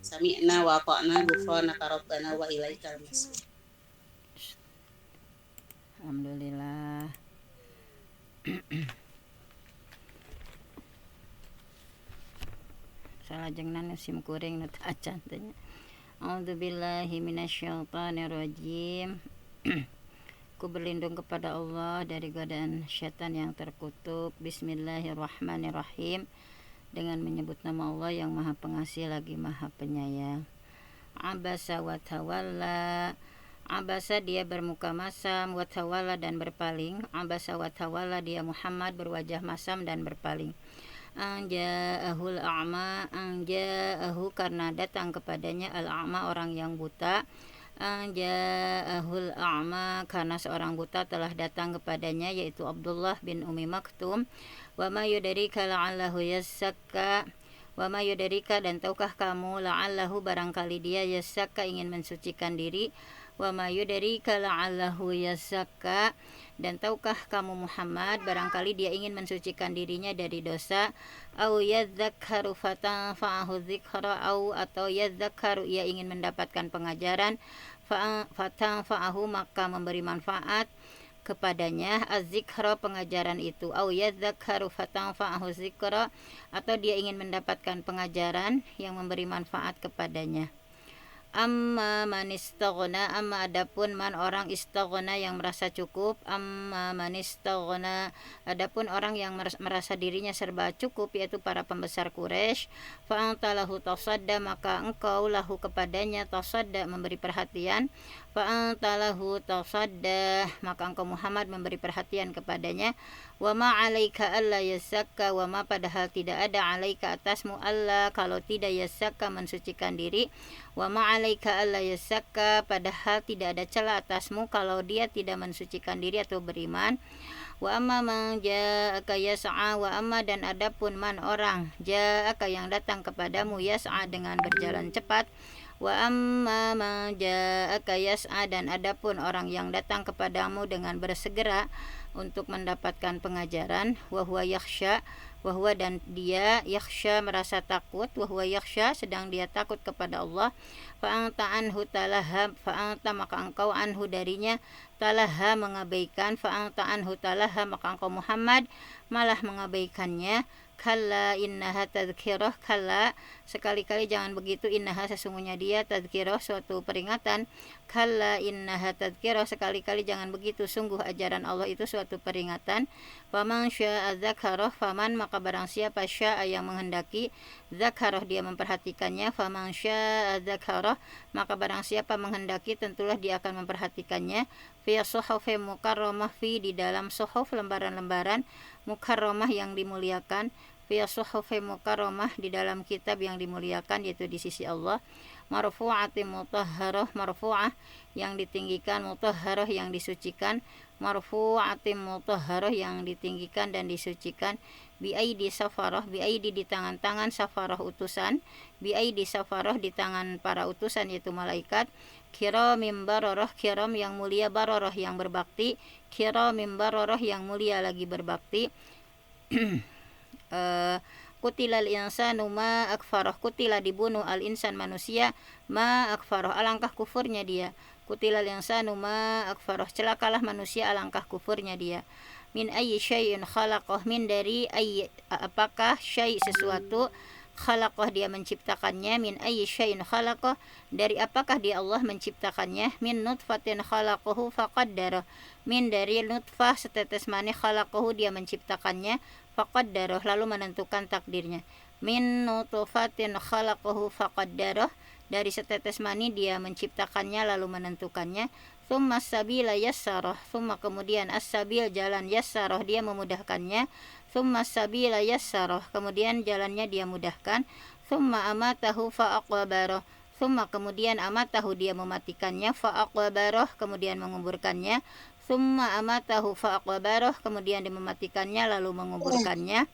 Sami'na wa ata'na ghufranaka rabbana wa ilaikal masir. Alhamdulillah. Salah jengnan sim kuring nu teu acan teh nya. A'udzubillahi minasyaitonirrajim. Ku berlindung kepada Allah dari godaan syaitan yang terkutuk. Bismillahirrahmanirrahim. Dengan menyebut nama Allah yang Maha Pengasih lagi Maha Penyayang. Abasa wa tawalla. Abasa dia bermuka masam, wa tawalla dan berpaling. Abasa wa tawalla dia Muhammad berwajah masam dan berpaling. Anja'ahul a'ma, anja'ahu karena datang kepadanya al-a'ma orang yang buta. Anja'ahul a'ma karena seorang buta telah datang kepadanya, yaitu Abdullah bin Umi Maktum. Wa ma yudarika la'allahu yassakka, wa ma yudarika dan tahukah kamu la'allahu barangkali dia yassakka ingin mensucikan diri. Wa ma yudarika la'allahu yassakka dan tahukah kamu Muhammad barangkali dia ingin mensucikan dirinya dari dosa. Au yadzakkaru fatanfa'ahu dzikra, atau yadzakkaru ia ingin mendapatkan pengajaran, fatanfa'ahu maka memberi manfaat kepadanya az-zikra pengajaran itu. Au yadzakkaru fatanfa'ahu dzikra, atau dia ingin mendapatkan pengajaran yang memberi manfaat kepadanya. Amma man istaghna, amma adapun man orang istaghna yang merasa cukup. Amma man istaghna, adapun orang yang merasa dirinya serba cukup, yaitu para pembesar Quraisy. Fa anta lahu tasadda, maka engkau lahu kepadanya tasadda memberi perhatian. Fa anta lahu tasadda, maka engkau Muhammad memberi perhatian kepadanya. Wa ma 'alaika alla yassakka, wa ma padahal tidak ada 'alaika atasmu alla kalau tidak yassakka mensucikan diri. Wa ma 'alaika alla yassakka padahal tidak ada celah atasmu kalau dia tidak mensucikan diri atau beriman. Wa amma man ja'aka yas'a, wa amma dan adapun man orang ja'aka yang datang kepadamu yas'a dengan berjalan cepat. Wa amma man ja'aka yas'a dan adapun orang yang datang kepadamu dengan bersegera untuk mendapatkan pengajaran. Wa huwa yakhsha, wa huwa dan dia yakhsha merasa takut, wa huwa yakhsha sedang dia takut kepada Allah. Fa anta anhu talaha, fa anta maka engkau anhu darinya talaha mengabaikan, fa anta anhu talaha maka engkau Muhammad malah mengabaikannya. Kalla innaha tadhkirah, kalla sekali-kali jangan begitu, innaha sesungguhnya dia tadhkirah suatu peringatan. Kalla innaha tadhkirah sekali-kali jangan begitu, sungguh ajaran Allah itu suatu peringatan. Faman syaa dzakarah, faman maka barang siapa syaa yang menghendaki, dzakarah dia memperhatikannya. Faman syaa dzakarah maka barang siapa menghendaki tentulah dia akan memperhatikannya. Fi suhufin mukarramah, fi di dalam suhuf lembaran-lembaran mukarramah yang dimuliakan. Fi suhufin mukarramah di dalam kitab yang dimuliakan, yaitu di sisi Allah. Marfu'atin mutahharah, marfu'ah yang ditinggikan, mutahharah yang disucikan. Marfu'atin mutahharah yang ditinggikan dan disucikan. Bi aidi safarah, bi aidi di tangan-tangan safarah utusan. Bi aidi safarah di tangan para utusan yaitu malaikat. Kiramim bararah, kiram yang mulia, bararah yang berbakti. Kiramim bararah yang mulia lagi berbakti. Kutilal insanu ma akfarah, kutila dibunuh al insan manusia, ma akfarah alangkah kufurnya dia. Kutilal insanu ma akfarah celakalah manusia alangkah kufurnya dia. Min ayyi syai'in khalaqah, min dari ayyi apakah syai' sesuatu, khalaqah dia menciptakannya. Min ayyi syai'in khalaqah dari apakah dia Allah menciptakannya. Min nutfatin khalaqahu faqaddara, min dari nutfah setetes mani, khalaqahu dia menciptakannya, faqaddara lalu menentukan takdirnya. Min nutfatin khalaqahu faqaddara dari setetes mani dia menciptakannya lalu menentukannya. Tsumma sabila yassarah, tsumma kemudian as-sabil jalan yassarah dia memudahkannya. Tsumma sabila yassarah, kemudian jalannya dia mudahkan. Tsumma amatahu fa'aqbarah, tsumma kemudian amatahu dia mematikannya, fa'aqbarah kemudian menguburkannya. Tsumma amatahu fa'aqbarah, kemudian dia mematikannya lalu menguburkannya.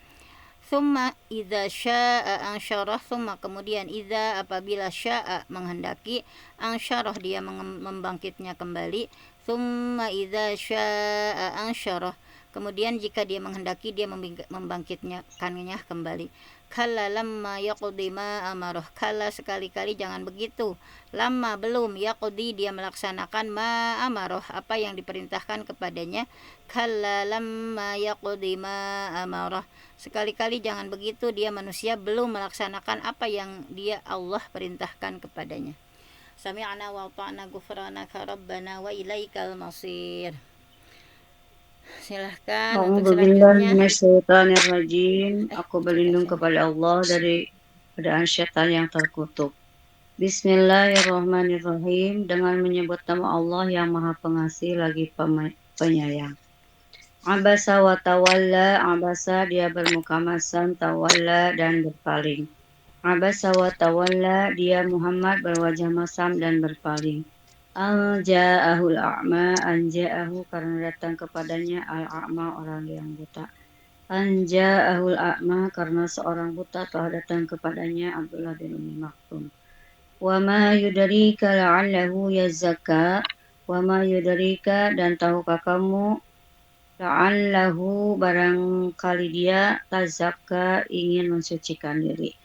Tsumma idza syaa ansyarah, tsumma kemudian idza apabila syaa menghendaki, ansyarah dia membangkitnya kembali. Tsumma idza syaa ansyarah, kemudian jika dia menghendaki dia membangkitkannya kembali. Kalla lamma yaqdi ma amarah, kalla sekali-kali jangan begitu. Lamma belum, yaqdi dia melaksanakan ma amarah apa yang diperintahkan kepadanya. Kalla lamma yaqdi ma amarah, sekali-kali jangan begitu, dia manusia belum melaksanakan apa yang dia Allah perintahkan kepadanya. Sami'na wa ata'na ghufranaka rabbana wa ilaikal masir. Silahkan untuk selanjutnya. Bismillahirrahmanirrahim. Aku Baca berlindung bahasa kepada Allah dari keadaan syaitan yang terkutuk. Bismillahirrahmanirrahim. Dengan menyebut nama Allah yang Maha Pengasih lagi Penyayang. Abasa wa tawalla. Abasa dia bermuka masam, tawalla dan berpaling. Abasa wa tawalla dia Muhammad berwajah masam dan berpaling. Al-ja'ahul a'ma, anja'ahu karena datang kepadanya al-a'ma orang yang buta. Anja'ahul a'ma karena seorang buta telah datang kepadanya Abdullah bin Umi Maktum. Wa ma yudrika la'allahu yazakka, wa ma yudrika dan tahukah kamu la'allahu barangkali dia tazakka ingin mensucikan diri.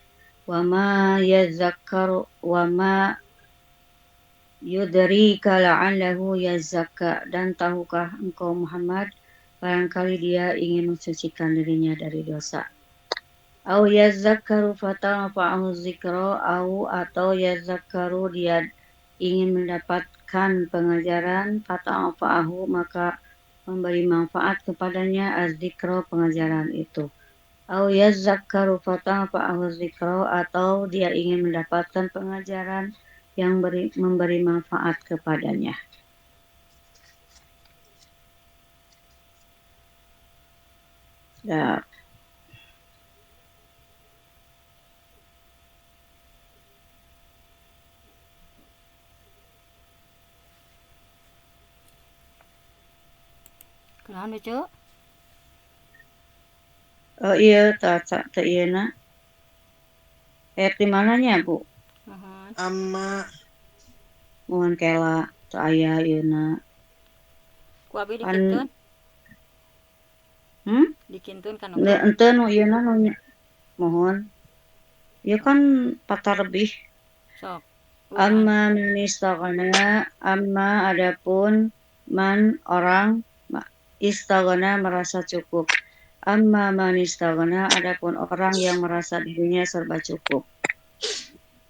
Wa ma yazakkaru wa ma yudrika la'allahu yazakka dan tahukah engkau Muhammad barangkali dia ingin mensucikan dirinya dari dosa. Au yazakkaru fatanfa'ahu dzikra, atau yazakkaru dia ingin mendapatkan pengajaran, fatanfa'ahu maka memberi manfaat kepadanya az-dzikra pengajaran itu. Au yazakkaru fatanfa'ahu dzikra, atau dia ingin mendapatkan pengajaran yang memberi manfaat kepadanya. Ya. Kunaon Cu? Oh iya, tak iya na. Di mananya Bu? Mohon. Amma Mohon kela saya yeuna. Ku abi dikintun? Dikintun kan oke. Ente nu yeuna nu mohon. Ya kan patah lebih. Sok. Amma istagana, amma adapun man orang istagana merasa cukup. Amma man istagana adapun orang yang merasa dirinya serba cukup.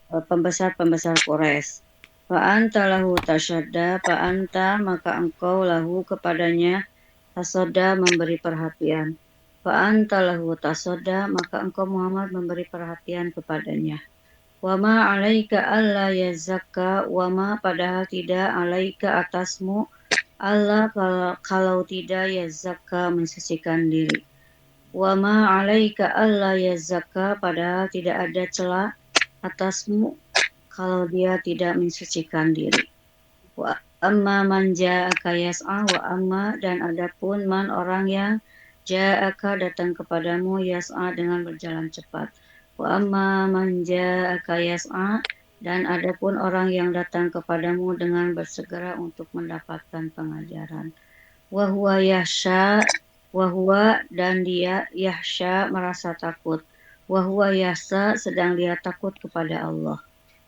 Pembesar-pembesar Quraisy. Fa'anta lahu tasyadda, fa'anta maka engkau lahu kepadanya tasoda memberi perhatian. Fa'anta lahu tasoda maka engkau Muhammad memberi perhatian kepadanya. Wa ma 'alaika alla yazakka, wa ma padahal tidak 'alaika atasmu Allah kalau tidak yazakka mensucikan diri. Wa ma 'alaika alla yazakka padahal tidak ada celah atasmu kalau dia tidak mensucikan diri. Wa amma man ja'aka yas'a, wa amma dan adapun man orang yang ja'aka datang kepadamu yas'a dengan berjalan cepat. Wa amma man ja'aka yas'a dan adapun orang yang datang kepadamu dengan bersegera untuk mendapatkan pengajaran. Wa huwa yahsha, wa huwa dan dia yahsha merasa takut. Wa huwa yahsa sedang dia takut kepada Allah.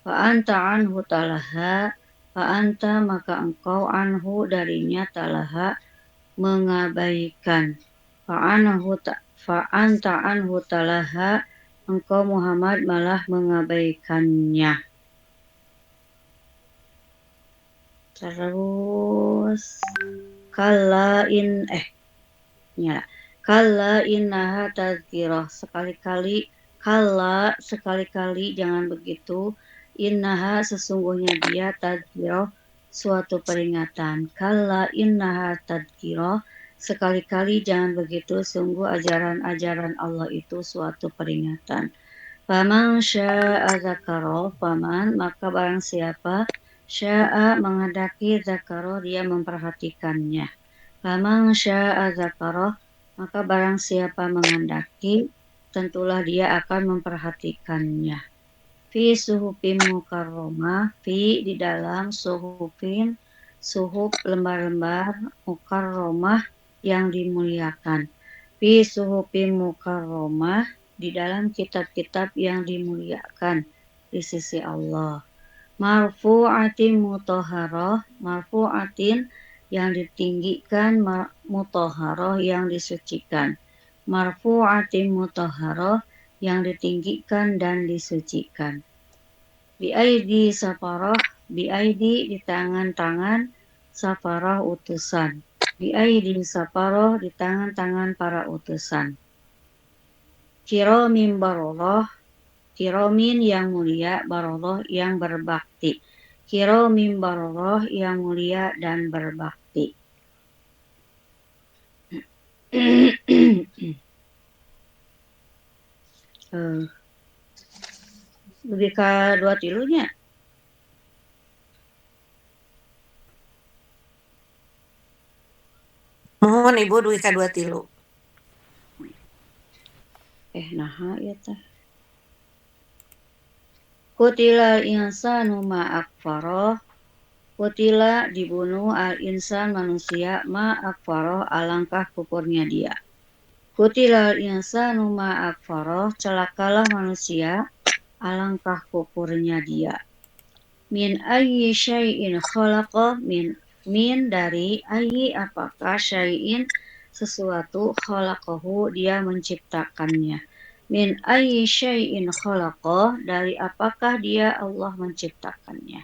Fa anta anhu talaha, fa anta maka engkau anhu darinya talaha mengabaikan. Fa anta anhu talaha engkau Muhammad malah mengabaikannya. Terus kalla innaha tazkirah, sekali-kali jangan begitu, innaha sesungguhnya dia tadkirah suatu peringatan. Kalla innaha tadkirah, sekali-kali jangan begitu, sungguh ajaran-ajaran Allah itu suatu peringatan. Faman syaa dzakara, faman maka barang siapa syaa menghendaki dzakara dia memperhatikannya. Faman syaa dzakara, maka barang siapa menghendaki tentulah dia akan memperhatikannya. Fi suhufin mukarramah, fi di dalam suhufin, suhuf lembar-lembar mukarramah yang dimuliakan. Fi suhufin mukarramah, di dalam kitab-kitab yang dimuliakan di sisi Allah. Marfu'atin mutahharah, marfu'atin yang ditinggikan, mutahharah yang disucikan. Marfu'atin mutahharah yang ditinggikan dan disucikan. Biaidi safarah, biaidi di tangan-tangan, safarah utusan. Biaidi safarah di tangan-tangan para utusan. Kiramin bararah, kiramin yang mulia, bararah yang berbakti. Kiramin bararah yang mulia dan berbakti. Lebih ke 2 tilunya. Mohon Ibu duwi ka 2 tilu. Naha ya tah. Qutila insanu ma akfara. Qutila dibunuh al-insan manusia ma akfara alangkah kufurnya dia. Qutila insanu ma akfara, celakalah manusia alangkah kufurnya dia. Min ayyi syai'in khalaqa, min dari ayyi apakah syai'in sesuatu khalaqahu dia menciptakannya. Min ayyi syai'in khalaqa, dari apakah dia Allah menciptakannya.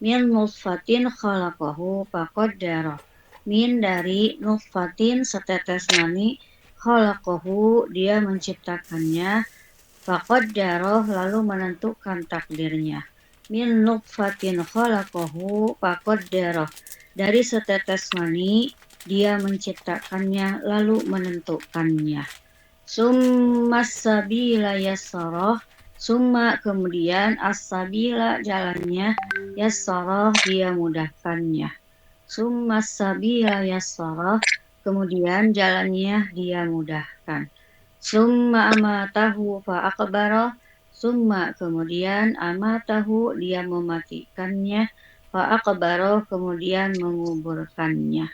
Min nutfatin khalaqahu faqaddara, min dari nutfatin setetes mani khalaqahu dia menciptakannya, faqaddara lalu menentukan takdirnya. Min nutfatin khalaqahu faqaddara, dari setetes mani dia menciptakannya lalu menentukannya. Summa sabila yassarah, summa kemudian as-sabila jalannya, yassarah dia mudahkannya. Summa sabila yassarah, kemudian jalannya dia mudahkan. Summa amatahu fa'aqbara, summa kemudian amatahu dia mematikannya, fa'aqbara kemudian menguburkannya.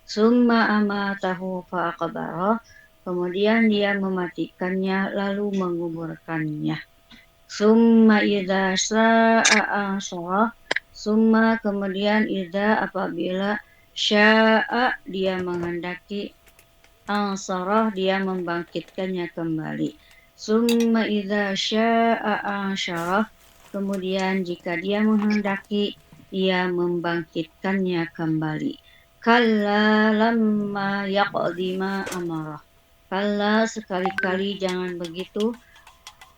Summa amatahu fa'aqbara, kemudian dia mematikannya lalu menguburkannya. Summa idza sya'a ansyara, summa kemudian idza apabila sya'a dia menghendaki, ansarah dia membangkitkannya kembali. Summa idza sya'a ansyara, kemudian jika dia menghendaki dia membangkitkannya kembali. Kalla lamma yaqdi ma amarah, kalla sekali-kali jangan begitu,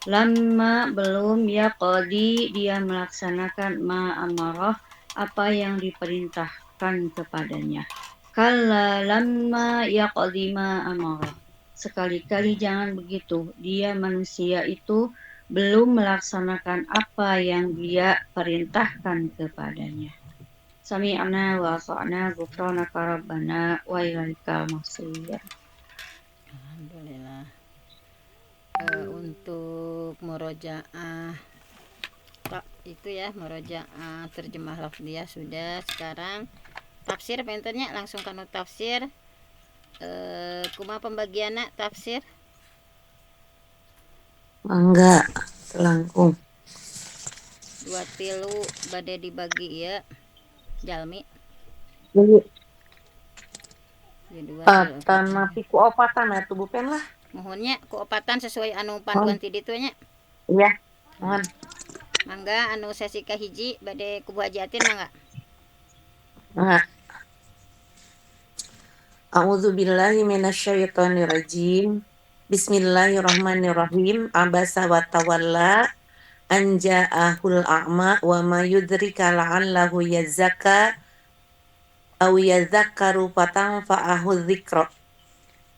lamma belum yaqdi dia melaksanakan ma amarah apa yang diperintahkan kepadanya. Kalla lamma yaqdi ma amarah, sekali-kali jangan begitu, dia manusia itu belum melaksanakan apa yang dia perintahkan kepadanya. Sami'na wa ata'na ghufranaka rabbana wa ilaikal masir. Alhamdulillah. Untuk murojaah itu ya, murojaah terjemah lafziyah sudah. Sekarang tafsir pentennya langsung kanu tafsir. Kumaha pembagianna tafsir? Mangga langkung. 2 tilu bade dibagi ya. Jalmi. Jadi Ya 2 tilu. tanapi ku opatan atuh Bu Pen lah. Mohonnya kuopatan sesuai anu panduan ti ditu nya. Iya, mohon. Mangga anu sesi kahiji bade kubu hajatin mangga. Mangga. A'udzubillahi minasyaitonirrajim. Bismillahirrahmanirrahim. Abasa wa tawalla anja'ahul a'ma wa ma yudrika la'allahu yazakka aw yadzakkaru fatanfa'ahu dzikra.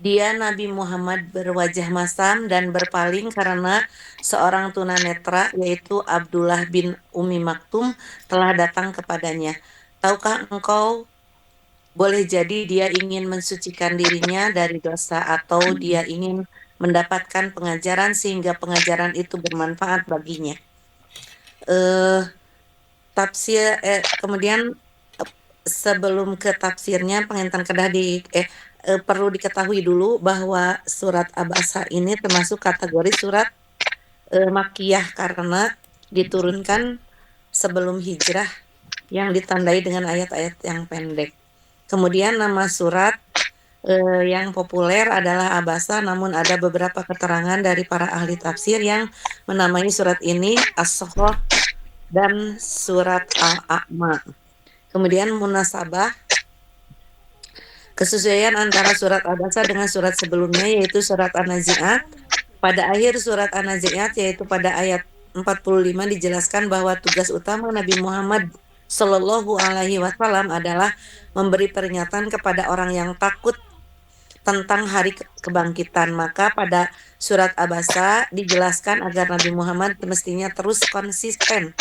Dia Nabi Muhammad berwajah masam dan berpaling karena seorang tunanetra yaitu Abdullah bin Umi Maktum telah datang kepadanya. Tahukah engkau, boleh jadi dia ingin mensucikan dirinya dari dosa atau dia ingin mendapatkan pengajaran sehingga pengajaran itu bermanfaat baginya. Kemudian sebelum ke tafsirnya pengentan kedah perlu diketahui dulu bahwa surat Abasa ini termasuk kategori surat Makkiyah karena diturunkan sebelum hijrah yang ditandai dengan ayat-ayat yang pendek. Kemudian nama surat yang populer adalah Abasa, namun ada beberapa keterangan dari para ahli tafsir yang menamai surat ini As-Sokhrah dan surat Al-A'ma. Kemudian munasabah kesesuaian antara surat Abasa dengan surat sebelumnya yaitu surat An-Nazi'at. Pada akhir surat An-Nazi'at yaitu pada ayat 45 dijelaskan bahwa tugas utama Nabi Muhammad Shallallahu Alaihi Wasallam adalah memberi peringatan kepada orang yang takut tentang hari kebangkitan. Maka pada surat Abasa dijelaskan agar Nabi Muhammad mestinya terus konsisten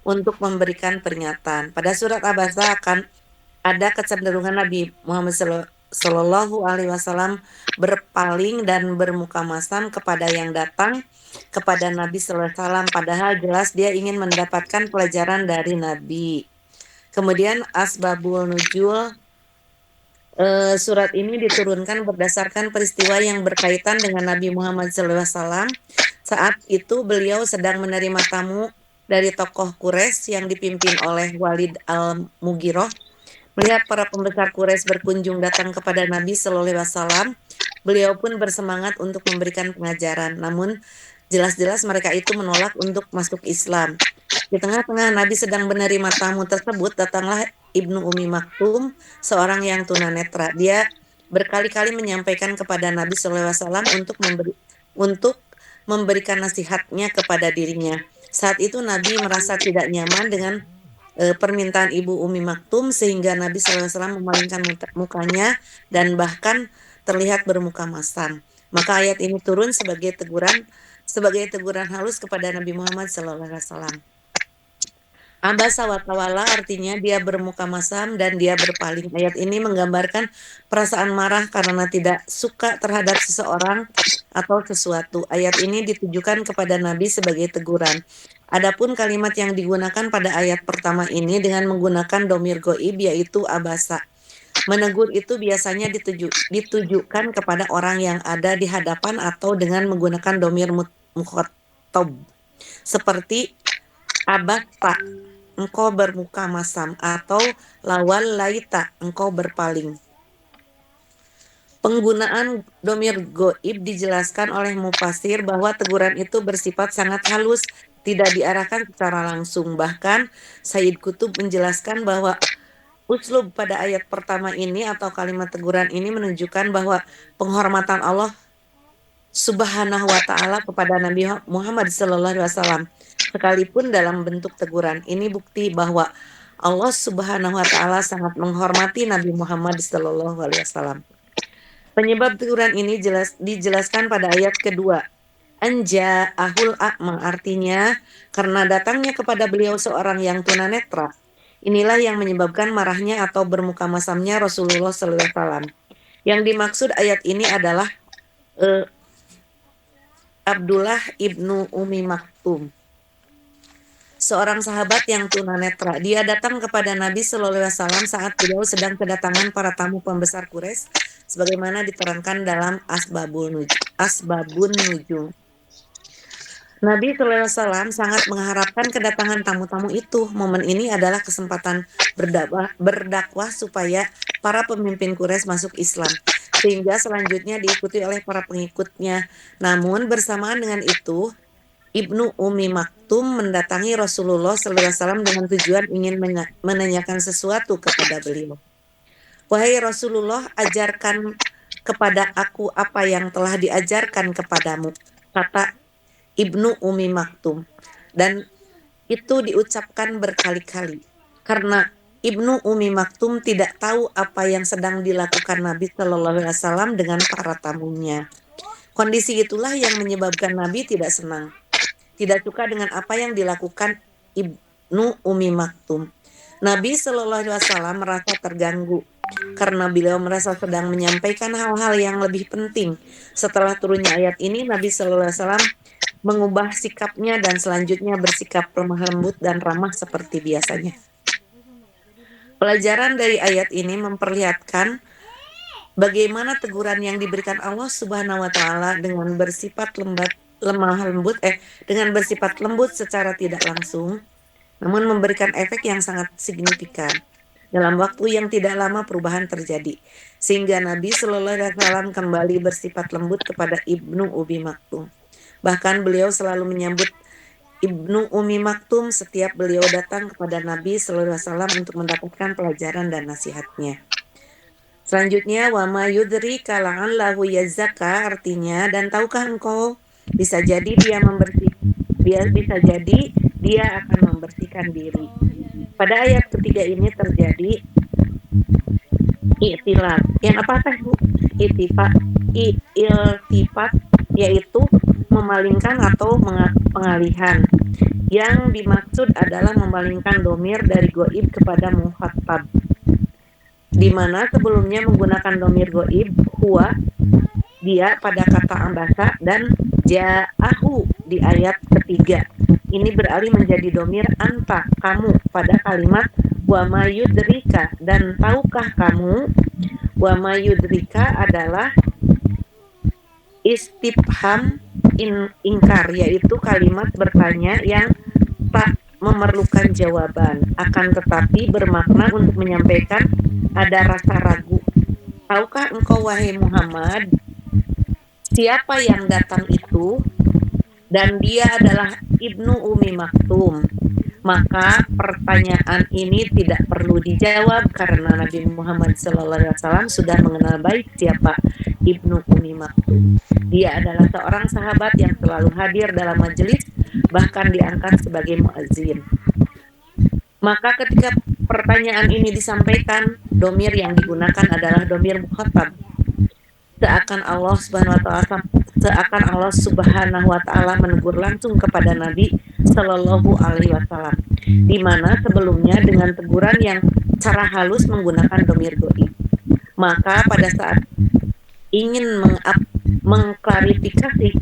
untuk memberikan peringatan. Pada surat Abasa akan ada kecenderungan Nabi Muhammad Shallallahu Alaihi Wasallam berpaling dan bermuka masam kepada yang datang kepada Nabi Sallallahu Alaihi Wasallam, padahal jelas dia ingin mendapatkan pelajaran dari Nabi. Kemudian asbabul nuzul, surat ini diturunkan berdasarkan peristiwa yang berkaitan dengan Nabi Muhammad Sallallahu Alaihi Wasallam. Saat itu beliau sedang menerima tamu dari tokoh Quraisy yang dipimpin oleh Walid al-Mughirah. Melihat para pembesar Quraisy berkunjung datang kepada Nabi Sallallahu Alaihi Wasallam, beliau pun bersemangat untuk memberikan pengajaran. Namun jelas-jelas mereka itu menolak untuk masuk Islam. Di tengah-tengah Nabi sedang menerima tamu tersebut, datanglah Ibnu Umi Maktum, seorang yang tunanetra. Dia berkali-kali menyampaikan kepada Nabi Sallallahu Alaihi Wasallam untuk memberikan nasihatnya kepada dirinya. Saat itu Nabi merasa tidak nyaman dengan permintaan Ibu Umi Maktum sehingga Nabi SAW memalingkan mukanya dan bahkan terlihat bermuka masam. Maka ayat ini turun sebagai teguran halus kepada Nabi Muhammad SAW. Abasa wa tawalla artinya dia bermuka masam dan dia berpaling. Ayat ini menggambarkan perasaan marah karena tidak suka terhadap seseorang atau sesuatu. Ayat ini ditujukan kepada Nabi sebagai teguran. Adapun kalimat yang digunakan pada ayat pertama ini dengan menggunakan dhamir ghaib yaitu abasa. Menegur itu biasanya ditujukan kepada orang yang ada di hadapan atau dengan menggunakan dhamir mukhatab. Seperti abasa, engkau bermuka masam, atau lawal laita, engkau berpaling. Penggunaan dhamir ghaib dijelaskan oleh mufasir bahwa teguran itu bersifat sangat halus, tidak diarahkan secara langsung. Bahkan Sayyid Qutb menjelaskan bahwa uslub pada ayat pertama ini atau kalimat teguran ini menunjukkan bahwa penghormatan Allah Subhanahu wa Ta'ala kepada Nabi Muhammad Sallallahu Alaihi Wasallam sekalipun dalam bentuk teguran. Ini bukti bahwa Allah Subhanahu wa Ta'ala sangat menghormati Nabi Muhammad Sallallahu Alaihi Wasallam. Penyebab teguran ini dijelaskan pada ayat kedua. Anja'ahul a'ma, artinya karena datangnya kepada beliau seorang yang tunanetra. Inilah yang menyebabkan marahnya atau bermuka masamnya Rasulullah Sallallahu Alaihi Wasallam. Yang dimaksud ayat ini adalah Abdullah ibnu Umi Maktum, seorang sahabat yang tunanetra. Dia datang kepada Nabi Sallallahu Alaihi Wasallam saat beliau sedang kedatangan para tamu pembesar Quraisy, sebagaimana diterangkan dalam Asbabun Nujum. Nabi Sallallahu Alaihi Wasallam sangat mengharapkan kedatangan tamu-tamu itu. Momen ini adalah kesempatan berdakwah supaya para pemimpin Quraisy masuk Islam, sehingga selanjutnya diikuti oleh para pengikutnya. Namun bersamaan dengan itu, Ibnu Umi Maktum mendatangi Rasulullah Sallallahu Alaihi Wasallam dengan tujuan ingin menanyakan sesuatu kepada beliau. Wahai Rasulullah, ajarkan kepada aku apa yang telah diajarkan kepadamu, kata Ibnu Umi Maktum. dan itu diucapkan berkali-kali karena Ibnu Umi Maktum tidak tahu apa yang sedang dilakukan Nabi Shallallahu Alaihi Wasallam dengan para tamunya. Kondisi itulah yang menyebabkan Nabi tidak senang, tidak suka dengan apa yang dilakukan Ibnu Umi Maktum. Nabi Shallallahu Alaihi Wasallam merasa terganggu karena beliau merasa sedang menyampaikan hal-hal yang lebih penting. Setelah turunnya ayat ini, Nabi Shallallahu Alaihi Wasallam mengubah sikapnya dan selanjutnya bersikap lemah lembut dan ramah seperti biasanya. Pelajaran dari ayat ini memperlihatkan bagaimana teguran yang diberikan Allah Subhanahu wa taala dengan bersifat dengan bersifat lembut secara tidak langsung, namun memberikan efek yang sangat signifikan. Dalam waktu yang tidak lama perubahan terjadi, sehingga Nabi Shallallahu Alaihi Wasallam kembali bersifat lembut kepada Ibnu Umi Maktum. Bahkan beliau selalu menyambut Ibnu Umi Maktum setiap beliau datang kepada Nabi Shallallahu Alaihi Wasallam untuk mendapatkan pelajaran dan nasihatnya. Selanjutnya, wa ma yudrika la'allahu yazakka, artinya, dan tahukah engkau bisa jadi dia akan membersihkan diri. Pada ayat ketiga ini terjadi i'tilaf. Yang apa teh Bu? Iltifat, yaitu memalingkan atau pengalihan. Yang dimaksud adalah memalingkan domir dari goib kepada mukhatab, di mana sebelumnya menggunakan domir goib huwa, dia pada kata ambasa, dan ja'ahu di ayat ketiga. Ini beralih menjadi domir anta, kamu, pada kalimat wa ma yudrika, dan tahukah kamu. Wa ma yudrika adalah istifham ingkar, yaitu kalimat bertanya yang tak memerlukan jawaban, akan tetapi bermakna untuk menyampaikan ada rasa ragu. Tahukah engkau wahai Muhammad siapa yang datang itu? Dan dia adalah Ibnu Umi Maktum. Maka pertanyaan ini tidak perlu dijawab karena Nabi Muhammad SAW sudah mengenal baik siapa Ibnu Umi Maktum. Dia adalah seorang sahabat yang selalu hadir dalam majelis, bahkan diangkat sebagai muazzin. Maka ketika pertanyaan ini disampaikan, domir yang digunakan adalah domir mukhatab. Seakan Allah Subhanahu wa taala menegur langsung kepada Nabi Shallallahu Alaihi Wasallam, di mana sebelumnya dengan teguran yang cara halus menggunakan domir goib. Maka pada saat ingin mengklarifikasi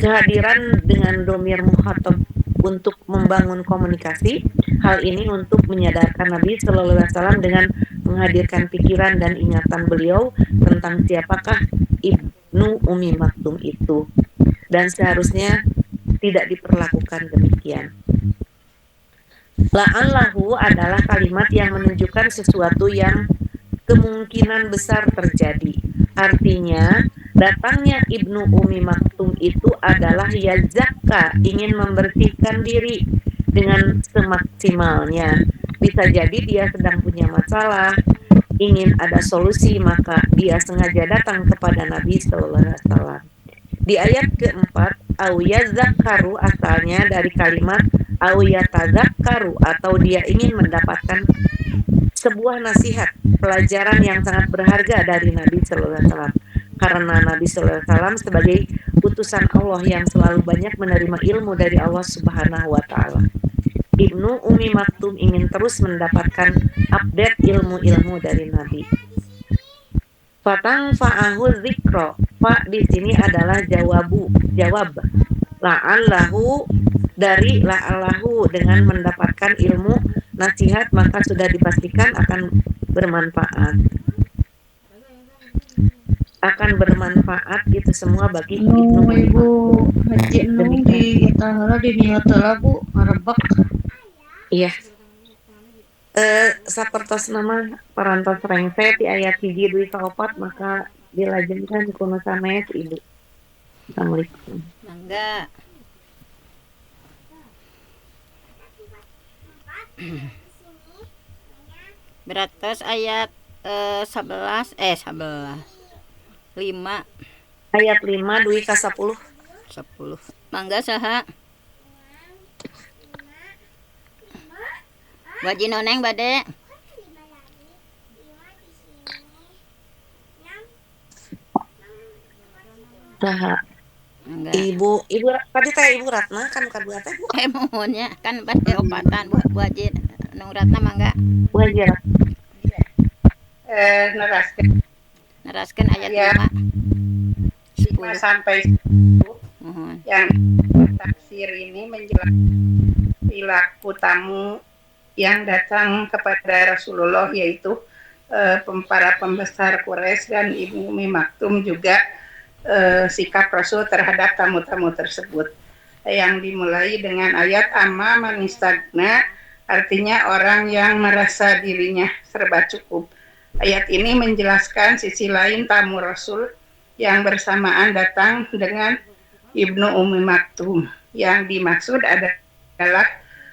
kehadiran dengan domir mukhatab untuk membangun komunikasi, hal ini untuk menyadarkan Nabi Shallallahu Alaihi Wasallam dengan menghadirkan pikiran dan ingatan beliau tentang siapakah Ibnu Umi Maktum itu, dan seharusnya tidak diperlakukan demikian. La'allahu adalah kalimat yang menunjukkan sesuatu yang kemungkinan besar terjadi. Artinya, datangnya Ibnu Umi Maktum itu adalah yazakka, ingin membersihkan diri dengan semaksimalnya. Bisa jadi dia sedang punya masalah, ingin ada solusi, maka dia sengaja datang kepada Nabi Sallallahu Alaihi Wasallam. Di ayat keempat, au yazakkaru asalnya dari kalimat au yatazakkaru, atau dia ingin mendapatkan sebuah nasihat, pelajaran yang sangat berharga dari Nabi Sallallahu Alaihi Wasallam. Karena Nabi Sallallahu Alaihi Wasallam sebagai utusan Allah yang selalu banyak menerima ilmu dari Allah Subhanahu Wa Taala, Ibnu Umi Maktum ingin terus mendapatkan update ilmu-ilmu dari Nabi. Fatang fa'ahu zikro. Fa di sini adalah jawab. La'allahu dari la'allahu, dengan mendapatkan ilmu nasihat maka sudah dipastikan akan bermanfaat. Akan bermanfaat itu semua bagi Ibnu Umi Maktum. Haji nu di itahala di niatala Bu ngarebek. Iya. Sapertos nama parantos rengse ti ayat 1 dui ka 4 maka dilajengkeun kuno sanes Ibu. Assalamualaikum. Mangga. Beratos ayat 11 5 Ayat 5 dui ka 10. 10. Mangga saha? Wajib noneng bade. Nah, Enggak. ibu tadi teh Ibu Ratna kan kadua teh Bu. Mohonnya kan bade opatan buat wajib nung ratna mangga Bu Haji Ratna. Neraskan neraskan ayat Ya. 5 5 10. sampai Mohon. yang tafsir ini menjelaskan perilaku tamu yang datang kepada Rasulullah, yaitu para pembesar Quraisy dan Ibnu Ummi Maktum, juga sikap Rasul terhadap tamu-tamu tersebut, yang dimulai dengan ayat amma manistagna, artinya orang yang merasa dirinya serba cukup. Ayat ini menjelaskan sisi lain tamu Rasul yang bersamaan datang dengan Ibnu Ummi Maktum. Yang dimaksud adalah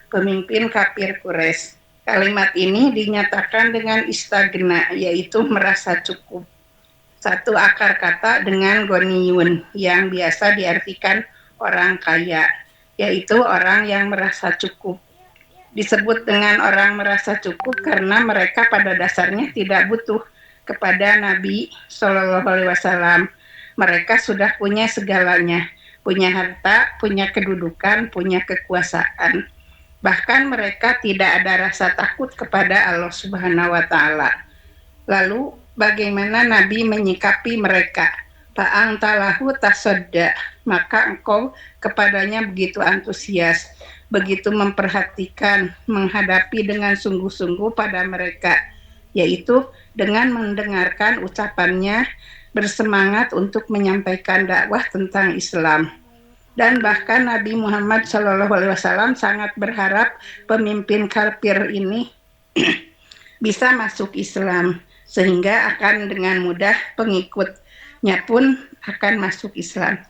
pemimpin kafir Quraisy. Kalimat ini dinyatakan dengan istagna, yaitu merasa cukup. Satu akar kata dengan goniyun, yang biasa diartikan orang kaya, yaitu orang yang merasa cukup. Disebut dengan orang merasa cukup karena mereka pada dasarnya tidak butuh kepada Nabi Shallallahu Alaihi Wasallam. Mereka sudah punya segalanya, punya harta, punya kedudukan, punya kekuasaan. Bahkan mereka tidak ada rasa takut kepada Allah Subhanahu Wa Taala. Lalu bagaimana Nabi menyikapi mereka? Fa'angtalahu tasodda, maka engkau kepadanya begitu antusias, begitu memperhatikan, menghadapi dengan sungguh-sungguh pada mereka, yaitu dengan mendengarkan ucapannya, bersemangat untuk menyampaikan dakwah tentang Islam. Dan bahkan Nabi Muhammad SAW sangat berharap pemimpin kafir ini bisa masuk Islam, sehingga akan dengan mudah pengikutnya pun akan masuk Islam.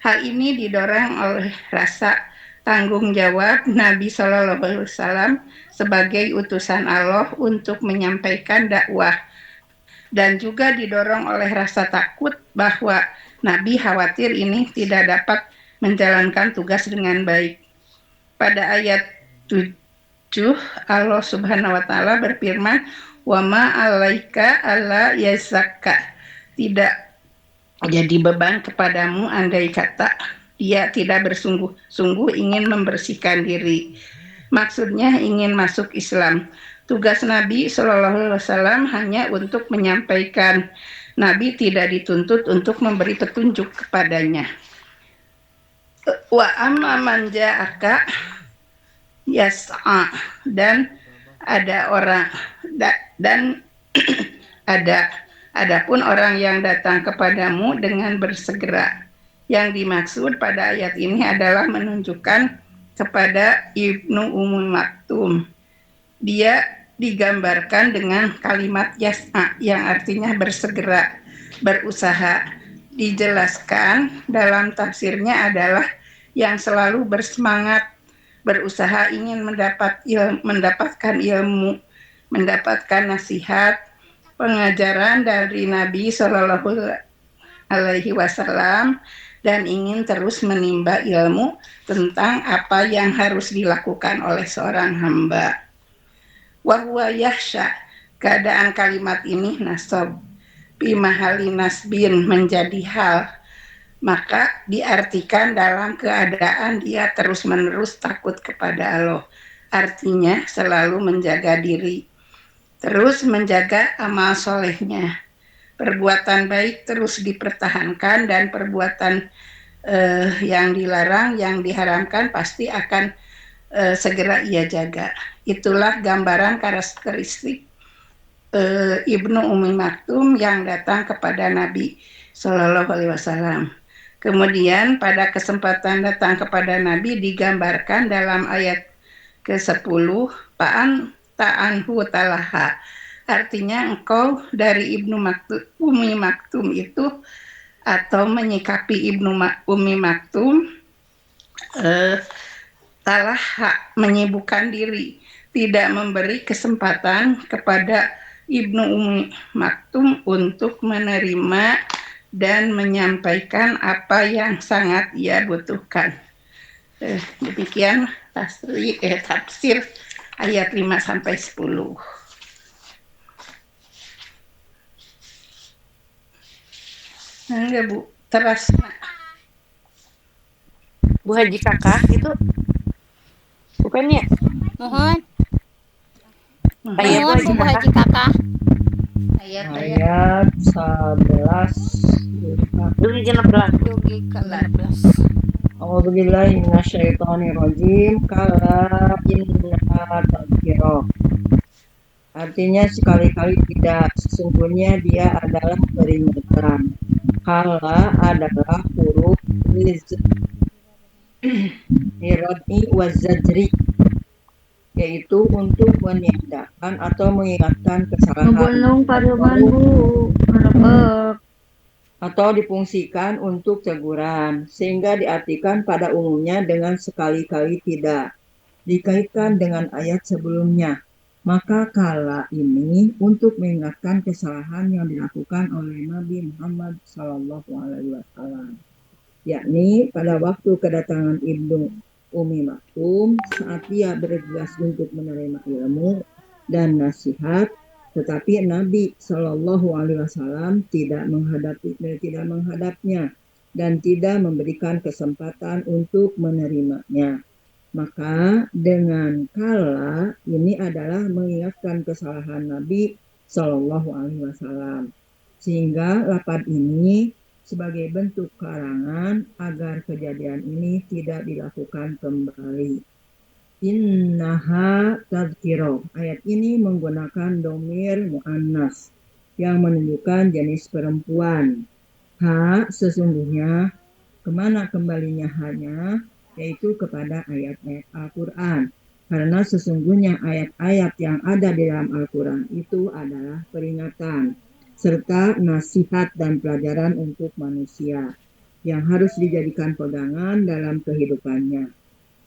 Hal ini didorong oleh rasa tanggung jawab Nabi SAW sebagai utusan Allah untuk menyampaikan dakwah, dan juga didorong oleh rasa takut bahwa Nabi khawatir ini tidak dapat menjalankan tugas dengan baik. Pada ayat 7 Allah Subhanahu wa taala berfirman, "Wa ma 'alaika alla yazakka." Tidak jadi beban kepadamu andai kata dia tidak bersungguh-sungguh ingin membersihkan diri. Maksudnya ingin masuk Islam. Tugas Nabi Shallallahu Alaihi Wasallam hanya untuk menyampaikan. Nabi tidak dituntut untuk memberi petunjuk kepadanya. Wa amma man ja'aka yas'a, dan ada orang dan adapun orang yang datang kepadamu dengan bersegera. Yang dimaksud pada ayat ini adalah menunjukkan kepada Ibnu Ummi Maktum. Dia digambarkan dengan kalimat yas'a yang artinya bersegera, berusaha. Dijelaskan dalam tafsirnya adalah yang selalu bersemangat, berusaha ingin mendapatkan ilmu, mendapatkan nasihat, pengajaran dari Nabi Shallallahu Alaihi Wasallam, dan ingin terus menimba ilmu tentang apa yang harus dilakukan oleh seorang hamba. Wa huwa yahsya, keadaan kalimat ini nasab bimahali nasbin, menjadi hal, maka diartikan dalam keadaan dia terus-menerus takut kepada Allah. Artinya selalu menjaga diri, terus menjaga amal solehnya. Perbuatan baik terus dipertahankan, dan perbuatan yang dilarang, yang diharamkan pasti akan segera ia jaga. Itulah gambaran karakteristik Ibnu Ummi Maktum yang datang kepada Nabi Shallallahu Alaihi Wasallam. Kemudian pada kesempatan datang kepada Nabi digambarkan dalam ayat ke-10, Pa'an ta'anhu talaha. Artinya engkau dari Ibnu Ummi Maktum itu, atau menyikapi Ibnu Ummi Maktum, talaha, menyibukkan diri, tidak memberi kesempatan kepada Ibnu Ummi Maktum untuk menerima dan menyampaikan apa yang sangat ia butuhkan. Demikian tafsir ayat 5 sampai 10. Enggak, Bu. Teras. Bu Haji Kakak itu bukan ya? Mohon, Ayat mohon Bu Haji Kakak. Ayat 11 Dulu genap belas. Yogi ke-11. A'udzubillahi minasyaitonirrajim. Kala innaha tadhkirah. Artinya sekali-kali tidak, sesungguhnya dia adalah peringatan. Kala adalah huruf irad'i wa zajri, yaitu untuk meniadakan atau mengingatkan kesalahan atau difungsikan untuk teguran, sehingga diartikan pada umumnya dengan sekali-kali tidak, dikaitkan dengan ayat sebelumnya. Maka kala ini untuk mengingatkan kesalahan yang dilakukan oleh Nabi Muhammad SAW, yakni pada waktu kedatangan Ibnu Ummi Maktum saat dia bergegas untuk menerima ilmu dan nasihat, tetapi Nabi SAW tidak menghadapnya dan tidak memberikan kesempatan untuk menerimanya. Maka dengan kala ini adalah mengingatkan kesalahan Nabi SAW, sehingga lafaz ini sebagai bentuk larangan agar kejadian ini tidak dilakukan kembali. Innaha tadhkirah. Ayat ini menggunakan domir muannas yang menunjukkan jenis perempuan. Sesungguhnya kemana kembalinya hanya, yaitu kepada ayat-ayat Al-Quran. Karena sesungguhnya ayat-ayat yang ada di dalam Al-Quran itu adalah peringatan serta nasihat dan pelajaran untuk manusia yang harus dijadikan pegangan dalam kehidupannya.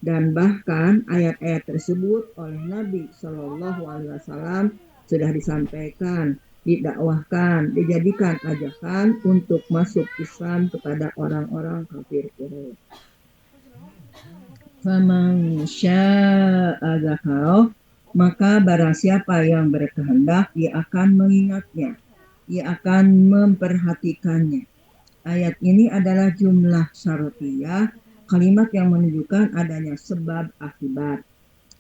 Dan bahkan ayat-ayat tersebut oleh Nabi SAW sudah disampaikan, didakwahkan, dijadikan ajakan untuk masuk Islam kepada orang-orang kafir Quraisy. Faman syaa dzakara, maka barang siapa yang berkehendak ia akan mengingatnya, ia akan memperhatikannya. Ayat ini adalah jumlah syartiyah, kalimat yang menunjukkan adanya sebab akibat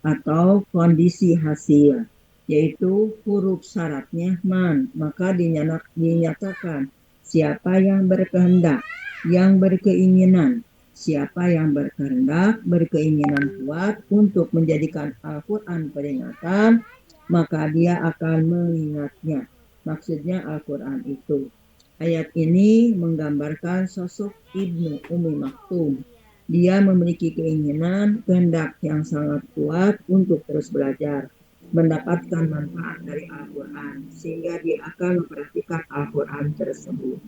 atau kondisi hasil, yaitu huruf syaratnya man, maka dinyatakan siapa yang berkehendak, yang berkeinginan. Siapa yang berkehendak, berkeinginan kuat untuk menjadikan Al-Quran peringatan, maka dia akan mengingatnya. Maksudnya Al-Quran itu. Ayat ini menggambarkan sosok Ibnu Ummi Maktum. Dia memiliki keinginan, kehendak yang sangat kuat untuk terus belajar, mendapatkan manfaat dari Al-Quran, sehingga dia akan memperhatikan Al-Quran tersebut.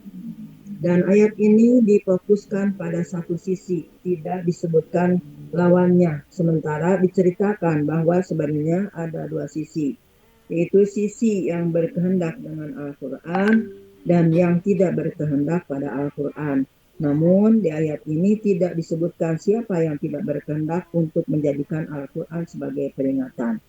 Dan ayat ini difokuskan pada satu sisi, tidak disebutkan lawannya. Sementara diceritakan bahwa sebenarnya ada dua sisi, yaitu sisi yang berkehendak dengan Al-Quran dan yang tidak berkehendak pada Al-Quran. Namun di ayat ini tidak disebutkan siapa yang tidak berkehendak untuk menjadikan Al-Quran sebagai peringatan.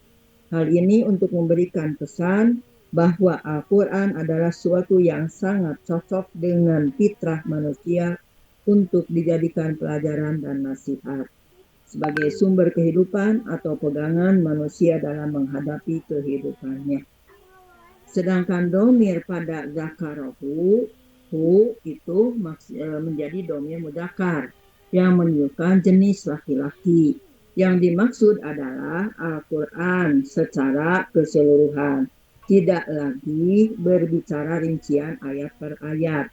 Hal ini untuk memberikan pesan bahwa Al-Quran adalah suatu yang sangat cocok dengan fitrah manusia untuk dijadikan pelajaran dan nasihat sebagai sumber kehidupan atau pegangan manusia dalam menghadapi kehidupannya. Sedangkan domir pada zakarahu, itu menjadi domir mudzakkar yang menunjukkan jenis laki-laki. Yang dimaksud adalah Al-Quran secara keseluruhan, tidak lagi berbicara rincian ayat per ayat.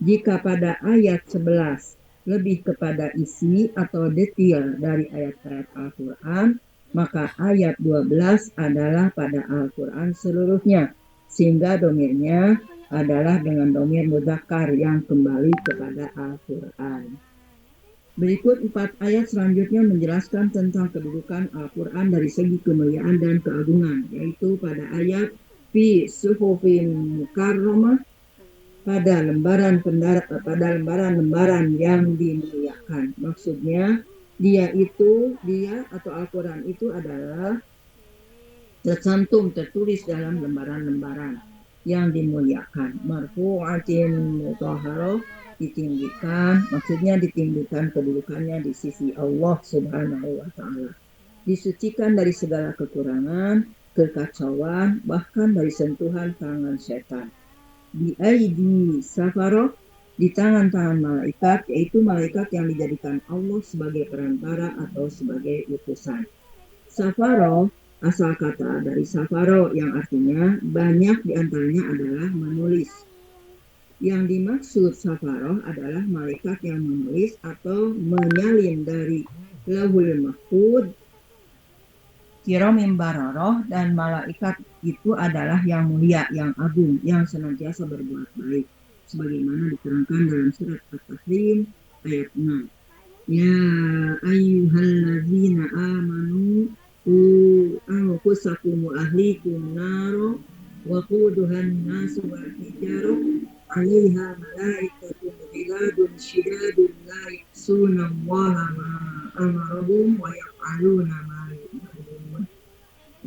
Jika pada ayat 11 lebih kepada isi atau detail dari ayat-ayat Al-Quran, maka ayat 12 adalah pada Al-Quran seluruhnya, sehingga domirnya adalah dengan domir mudzakkar yang kembali kepada Al-Quran. Berikut 4 ayat selanjutnya menjelaskan tentang kedudukan Al-Quran dari segi kemuliaan dan keagungan, yaitu pada ayat fi suhufin mukarramah, pada lembaran yang dimuliakan. Maksudnya Dia atau Al-Quran itu adalah tertulis dalam lembaran-lembaran yang dimuliakan. Marfu'atin mutahharah, ditinggikan, maksudnya ditinggikan kedudukannya di sisi Allah Subhanahu wa taala. Disucikan dari segala kekurangan, kekacauan, bahkan dari sentuhan tangan setan. Di aidi safaroh, di tangan-tangan malaikat, yaitu malaikat yang dijadikan Allah sebagai perantara atau sebagai utusan. Safaroh asal kata dari safaro yang artinya banyak diantaranya adalah menulis. Yang dimaksud safaroh adalah malaikat yang menulis atau menyalin dari Lauhul Mahfuz, Kiramin Bararah, dan malaikat itu adalah yang mulia, yang agung, yang senantiasa berbuat baik, sebagaimana diterangkan dalam surat At-Tahrim ayat 6. Ya ayyuhalladzina amanu anfusakum wa ahlikum naro wa quduhan nasu wal hijaru 'alaiha malaikatun ghiladun syidadun la ya'suna Allaha ma amarahum wa yaf'aluna ma yu'marun.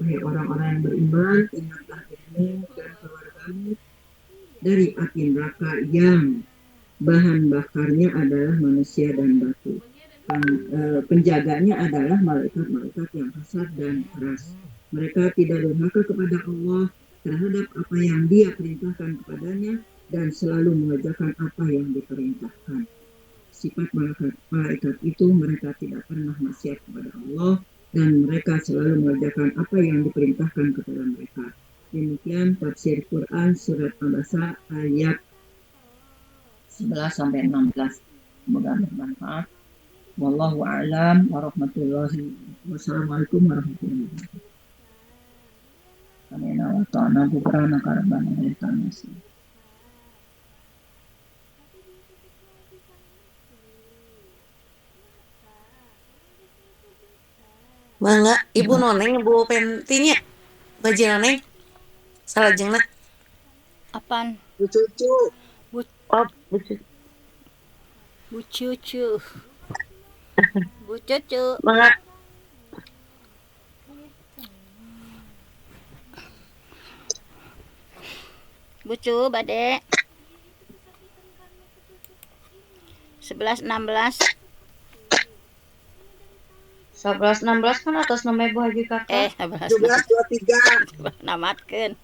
Wahai orang-orang yang beriman, ingatlah dirimu dan keluargamu dari api neraka yang bahan bakarnya adalah manusia dan batu. Penjaganya adalah malaikat-malaikat yang kasar dan keras. Mereka tidak durhaka kepada Allah terhadap apa yang Dia perintahkan kepadanya dan selalu mengerjakan apa yang diperintahkan. Sifat malaikat itu, mereka tidak pernah maksiat kepada Allah dan mereka selalu mengerjakan apa yang diperintahkan kepada mereka. Demikian tafsir Quran surat Abasa ayat 11 sampai 16. Semoga bermanfaat. Wallahu a'lam warahmatullahi wassalamualaikum warahmatullahi wabarakatuh. Amin wa ta'ala bukrana karabana nasi. Mangga Ibu Noneng Ibu Pentinya baju Noneng salajengna Apaan? Bu Cucu. oh betul. Bu Cucu. Bu Cucu. Mangga Bucu Bade. 11 16. 11-16 kan atas nama Ibu Haji Kakak. 11 17-23. namatkeun.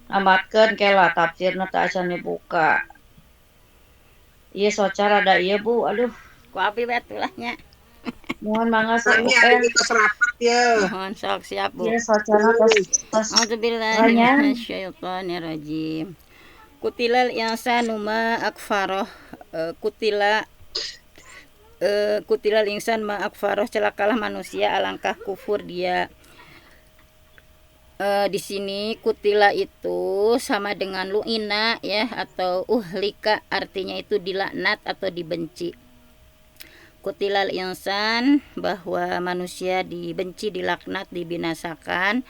Amatkeun kela tafsirna teh acan dibuka. Ieu socar ada ieu Bu. Aduh, Ku api betulahnya. mohon mangga Ini saya ada kita serapat ya. Mohon sok siap Bu. Ieu socarna tos A'udzubillahi minasyaitonirrajim. Kutilal insanu ma akfaroh. Kutilal insan ma akfaroh, celakalah manusia alangkah kufur dia. Di sini kutila itu sama dengan lu'ina ya, atau uhlika, artinya itu dilaknat atau dibenci. Kutilal insan, bahwa manusia dibenci, dilaknat, dibinasakan,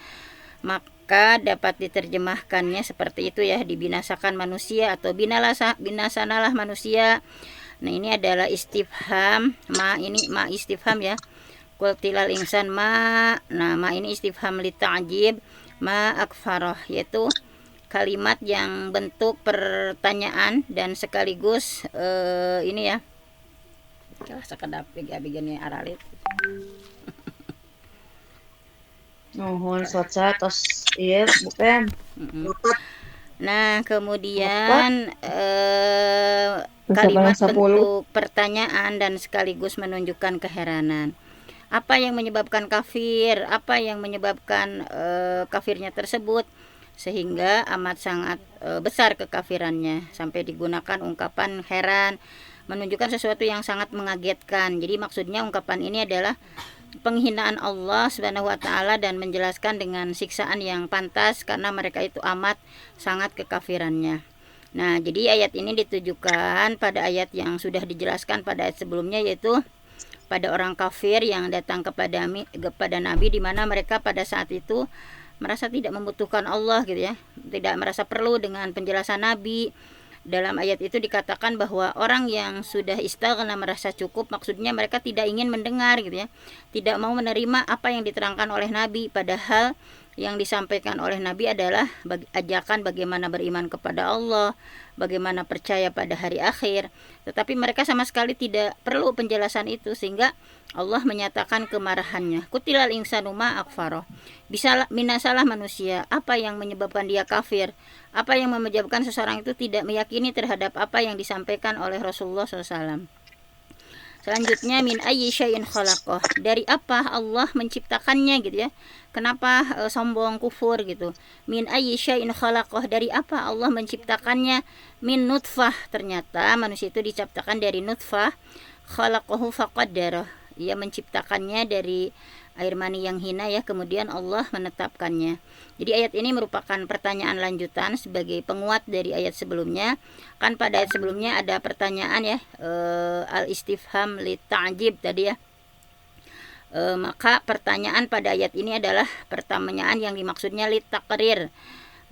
maka dapat diterjemahkannya seperti itu ya, dibinasakan manusia atau binasanalah manusia. Nah ini adalah istifham, ini ma istifham ya. Kutilal insan ma, nah ma ini istifham li ta'jib, ma akfaroh, yaitu kalimat yang bentuk pertanyaan dan sekaligus ini ya, kalau sekedap bigan aralit. nuhun soca tos ieu bukan. Nah kemudian kalimat bentuk pertanyaan dan sekaligus menunjukkan keheranan. Apa yang menyebabkan kafir? Apa yang menyebabkan kafirnya tersebut sehingga amat sangat besar kekafirannya sampai digunakan ungkapan heran, menunjukkan sesuatu yang sangat mengagetkan. Jadi maksudnya ungkapan ini adalah penghinaan Allah Subhanahu wa taala dan menjelaskan dengan siksaan yang pantas karena mereka itu amat sangat kekafirannya. Nah, jadi ayat ini ditujukan pada ayat yang sudah dijelaskan pada ayat sebelumnya, yaitu pada orang kafir yang datang kepada Nabi, di mana mereka pada saat itu merasa tidak membutuhkan Allah gitu ya, tidak merasa perlu dengan penjelasan Nabi, Dalam ayat itu dikatakan bahwa orang yang sudah istaghna, merasa cukup, maksudnya mereka tidak ingin mendengar gitu ya, tidak mau menerima apa yang diterangkan oleh Nabi, padahal yang disampaikan oleh Nabi adalah ajakan bagaimana beriman kepada Allah, bagaimana percaya pada hari akhir. Tetapi mereka sama sekali tidak perlu penjelasan itu, sehingga Allah menyatakan kemarahannya. Kutilal insanu ma akfaroh. Binasalah manusia, apa yang menyebabkan dia kafir, apa yang menyebabkan seseorang itu tidak meyakini terhadap apa yang disampaikan oleh Rasulullah SAW. Selanjutnya, min ayyi syai'in khalaqah, dari apa Allah menciptakannya gitu ya. Kenapa sombong kufur gitu. Min ayyi syai'in khalaqah, dari apa Allah menciptakannya. Min nutfah, ternyata manusia itu diciptakan dari nutfah. Khalaqahu faqaddarah, ia menciptakannya dari air mani yang hina ya, kemudian Allah menetapkannya. Jadi ayat ini merupakan pertanyaan lanjutan sebagai penguat dari ayat sebelumnya. Kan pada ayat sebelumnya ada pertanyaan ya, al-istifham li ta'jib tadi ya. Maka pertanyaan pada ayat ini adalah pertanyaan yang dimaksudnya li taqrir.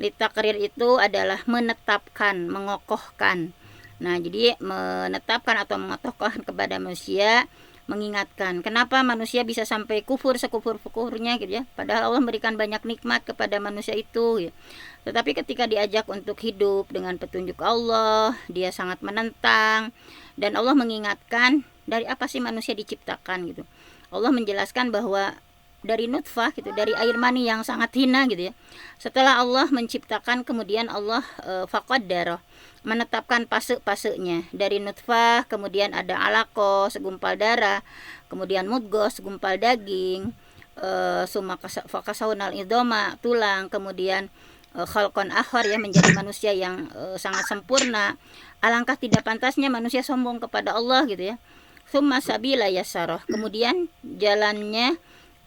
Li taqrir itu adalah menetapkan, mengokohkan. Nah, jadi menetapkan atau mengokohkan kepada manusia, mengingatkan kenapa manusia bisa sampai kufur sekufur-kufurnya gitu ya, padahal Allah memberikan banyak nikmat kepada manusia itu ya. Tetapi ketika diajak untuk hidup dengan petunjuk Allah, dia sangat menentang, dan Allah mengingatkan dari apa sih manusia diciptakan gitu. Allah menjelaskan bahwa dari nutfah gitu, dari air mani yang sangat hina gitu ya. Setelah Allah menciptakan, kemudian Allah faqaddarah, menetapkan fase-fasenya. Dari nutfah, kemudian ada alaqah, segumpal darah, kemudian mudghah, segumpal daging, summa fakasawnal idoma, tulang, kemudian khalqan akhar ya, menjadi manusia yang sangat sempurna. Alangkah tidak pantasnya manusia sombong kepada Allah gitu ya. Summa sabila yassarah, kemudian jalannya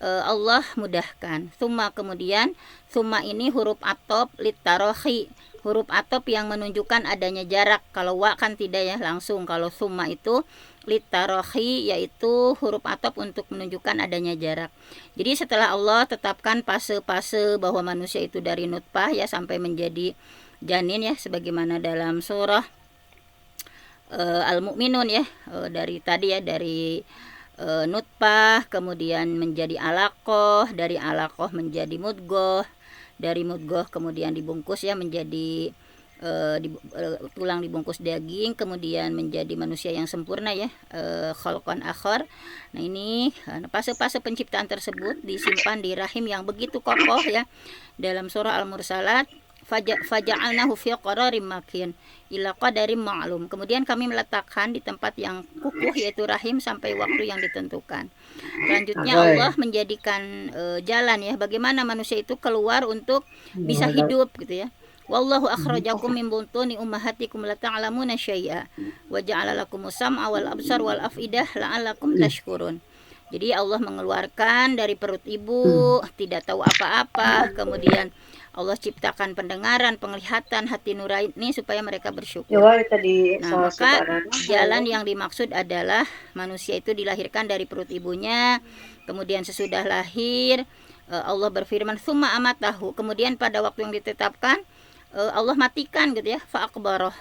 Allah mudahkan. Kemudian summa ini huruf atop litarohi, huruf atop yang menunjukkan adanya jarak. Kalau wa kan tidak ya langsung. Kalau summa itu litarohi, yaitu huruf atop untuk menunjukkan adanya jarak. Jadi setelah Allah tetapkan fase-fase bahwa manusia itu dari nutfah ya sampai menjadi janin ya, sebagaimana dalam surah Al-Mu'minun ya, dari tadi ya, dari nutfah kemudian menjadi alaqah, dari alaqah menjadi mudghah, dari mudghah kemudian dibungkus ya menjadi tulang dibungkus daging, kemudian menjadi manusia yang sempurna ya, khalqan akhar. Nah ini fase-fase penciptaan tersebut disimpan di rahim yang begitu kokoh ya. Dalam surah Al-Mursalat, faja'alnahu fi qararim makin ila qadarim ma'lum, kemudian kami meletakkan di tempat yang kukuh yaitu rahim sampai waktu yang ditentukan. Selanjutnya Allah menjadikan jalan ya, bagaimana manusia itu keluar untuk bisa hidup gitu ya. Wallahu akhrajakum min butuni ummahatikum la ta'lamuna syai'a wa ja'ala lakumus sam'a wal absar wal afidah la'allakum tashkurun. Jadi Allah mengeluarkan dari perut ibu, tidak tahu apa-apa, kemudian Allah ciptakan pendengaran, penglihatan, hati nurani supaya mereka bersyukur. Nah, maka jalan yang dimaksud adalah manusia itu dilahirkan dari perut ibunya, kemudian sesudah lahir Allah berfirman summa amatahu, kemudian pada waktu yang ditetapkan Allah matikan gitu ya, fa'akbaroh,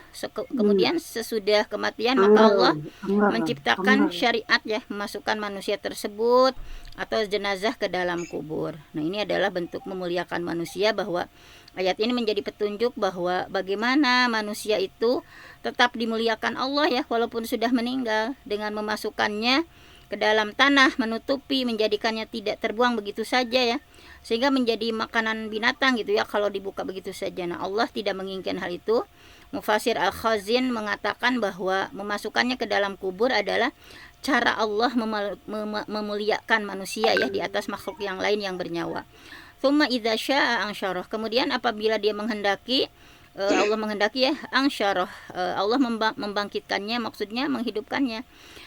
kemudian sesudah kematian maka Allah menciptakan syariat ya, memasukkan manusia tersebut atau jenazah ke dalam kubur. Nah ini adalah bentuk memuliakan manusia, bahwa ayat ini menjadi petunjuk bahwa bagaimana manusia itu tetap dimuliakan Allah ya, walaupun sudah meninggal, dengan memasukkannya ke dalam tanah, menutupi, menjadikannya tidak terbuang begitu saja ya, sehingga menjadi makanan binatang gitu ya kalau dibuka begitu saja. Nah Allah tidak menginginkan hal itu. Mufasir Al-Khazin mengatakan bahwa memasukkannya ke dalam kubur adalah cara Allah memuliakan manusia ya di atas makhluk yang lain yang bernyawa. Tsumma idza syaa ansyarah, kemudian apabila dia menghendaki, Allah menghendaki ya, ansyarah, Allah membangkitkannya, maksudnya menghidupkannya.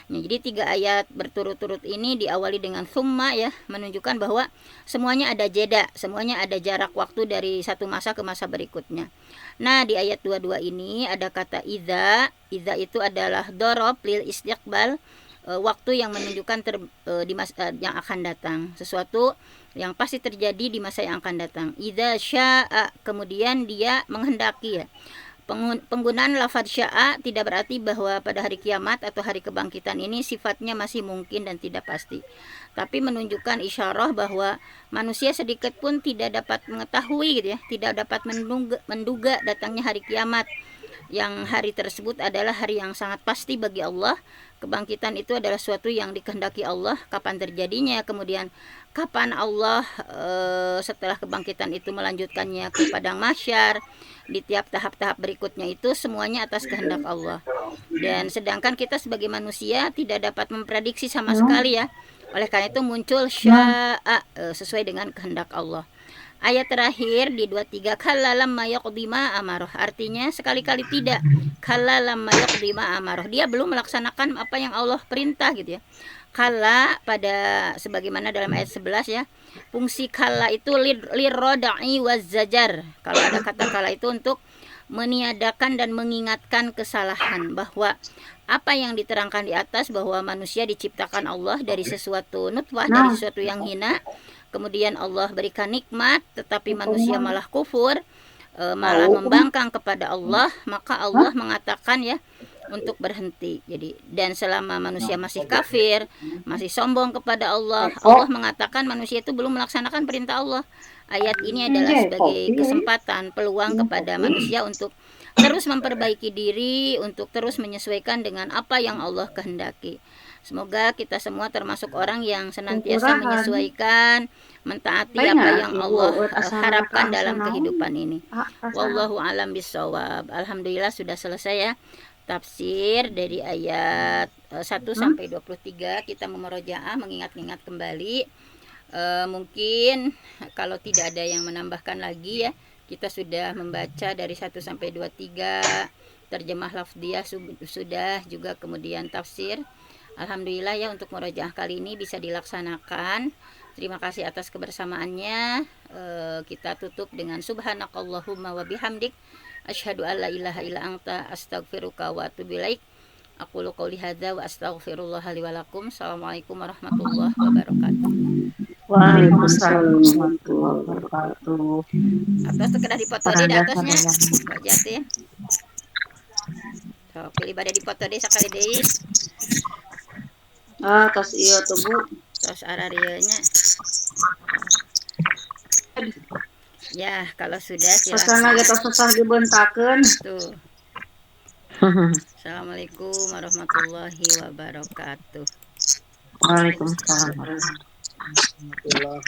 Nah, jadi 3 ayat berturut-turut ini diawali dengan summa ya, menunjukkan bahwa semuanya ada jeda, semuanya ada jarak waktu dari satu masa ke masa berikutnya. Nah di ayat 22 ini ada kata idza itu adalah dorob lil istiqbal, waktu yang menunjukkan di masa yang akan datang, sesuatu yang pasti terjadi di masa yang akan datang. Idza syaa, kemudian dia menghendaki ya. Penggunaan lafadz sya'a tidak berarti bahwa pada hari kiamat atau hari kebangkitan ini sifatnya masih mungkin dan tidak pasti, tapi menunjukkan isyarah bahwa manusia sedikit pun tidak dapat mengetahui gitu ya, tidak dapat menduga datangnya hari kiamat, yang hari tersebut adalah hari yang sangat pasti bagi Allah. Kebangkitan itu adalah suatu yang dikehendaki Allah, kapan terjadinya, kemudian kapan Allah setelah kebangkitan itu melanjutkannya ke padang mahsyar, di tiap tahap-tahap berikutnya itu semuanya atas kehendak Allah. Dan sedangkan kita sebagai manusia tidak dapat memprediksi sama sekali ya. Oleh karena itu muncul sya'a sesuai dengan kehendak Allah. Ayat terakhir di 23, kalla lamma yaqdi ma amaroh, artinya sekali-kali tidak. Kalla lamma yaqdi ma amaroh, dia belum melaksanakan apa yang Allah perintah gitu ya. Kalla pada sebagaimana dalam ayat 11 ya, fungsi kalla itu lirroda'i wazzajar. Kalau ada kata kalla itu untuk meniadakan dan mengingatkan kesalahan, bahwa apa yang diterangkan di atas bahwa manusia diciptakan Allah dari sesuatu nutfah, dari sesuatu yang hina, kemudian Allah berikan nikmat, tetapi manusia malah kufur, malah membangkang kepada Allah, maka Allah mengatakan ya untuk berhenti. Jadi, dan selama manusia masih kafir, masih sombong kepada Allah, Allah mengatakan manusia itu belum melaksanakan perintah Allah. Ayat ini adalah sebagai kesempatan, peluang kepada manusia untuk terus memperbaiki diri, untuk terus menyesuaikan dengan apa yang Allah kehendaki. Semoga kita semua termasuk orang yang senantiasa menyesuaikan, mentaati apa yang Allah harapkan dalam kehidupan ini. Wallahu alam bisawab. Alhamdulillah sudah selesai ya tafsir dari ayat 1 sampai 23. Kita memurojaah, mengingat-ingat kembali. Mungkin kalau tidak ada yang menambahkan lagi ya, kita sudah membaca dari 1 sampai 23, terjemah lafdiyah sudah, juga kemudian tafsir. Alhamdulillah ya, untuk murojaah kali ini bisa dilaksanakan. Terima kasih atas kebersamaannya. Kita tutup dengan subhanakallahumma wa bihamdik, asyhadu alla ilaha illa anta, astaghfiruka wa atubu ilaik. Aqulu qouli hadza wa astaghfirullah li wa lakum. Assalamualaikum warahmatullahi wabarakatuh. Waalaikumsalam warahmatullahi wabarakatuh. Atas kena dipoto di atasnya. Mbak Jatin. So, pilih pada dipoto di sakali deui. Tos iya tuh Bu. Terus ararianya. Ya, kalau sudah Pesan silakan. lagi tos susah dibentakeun. Tuh. Assalamualaikum warahmatullahi wabarakatuh. Waalaikumsalam. Alhamdulillah.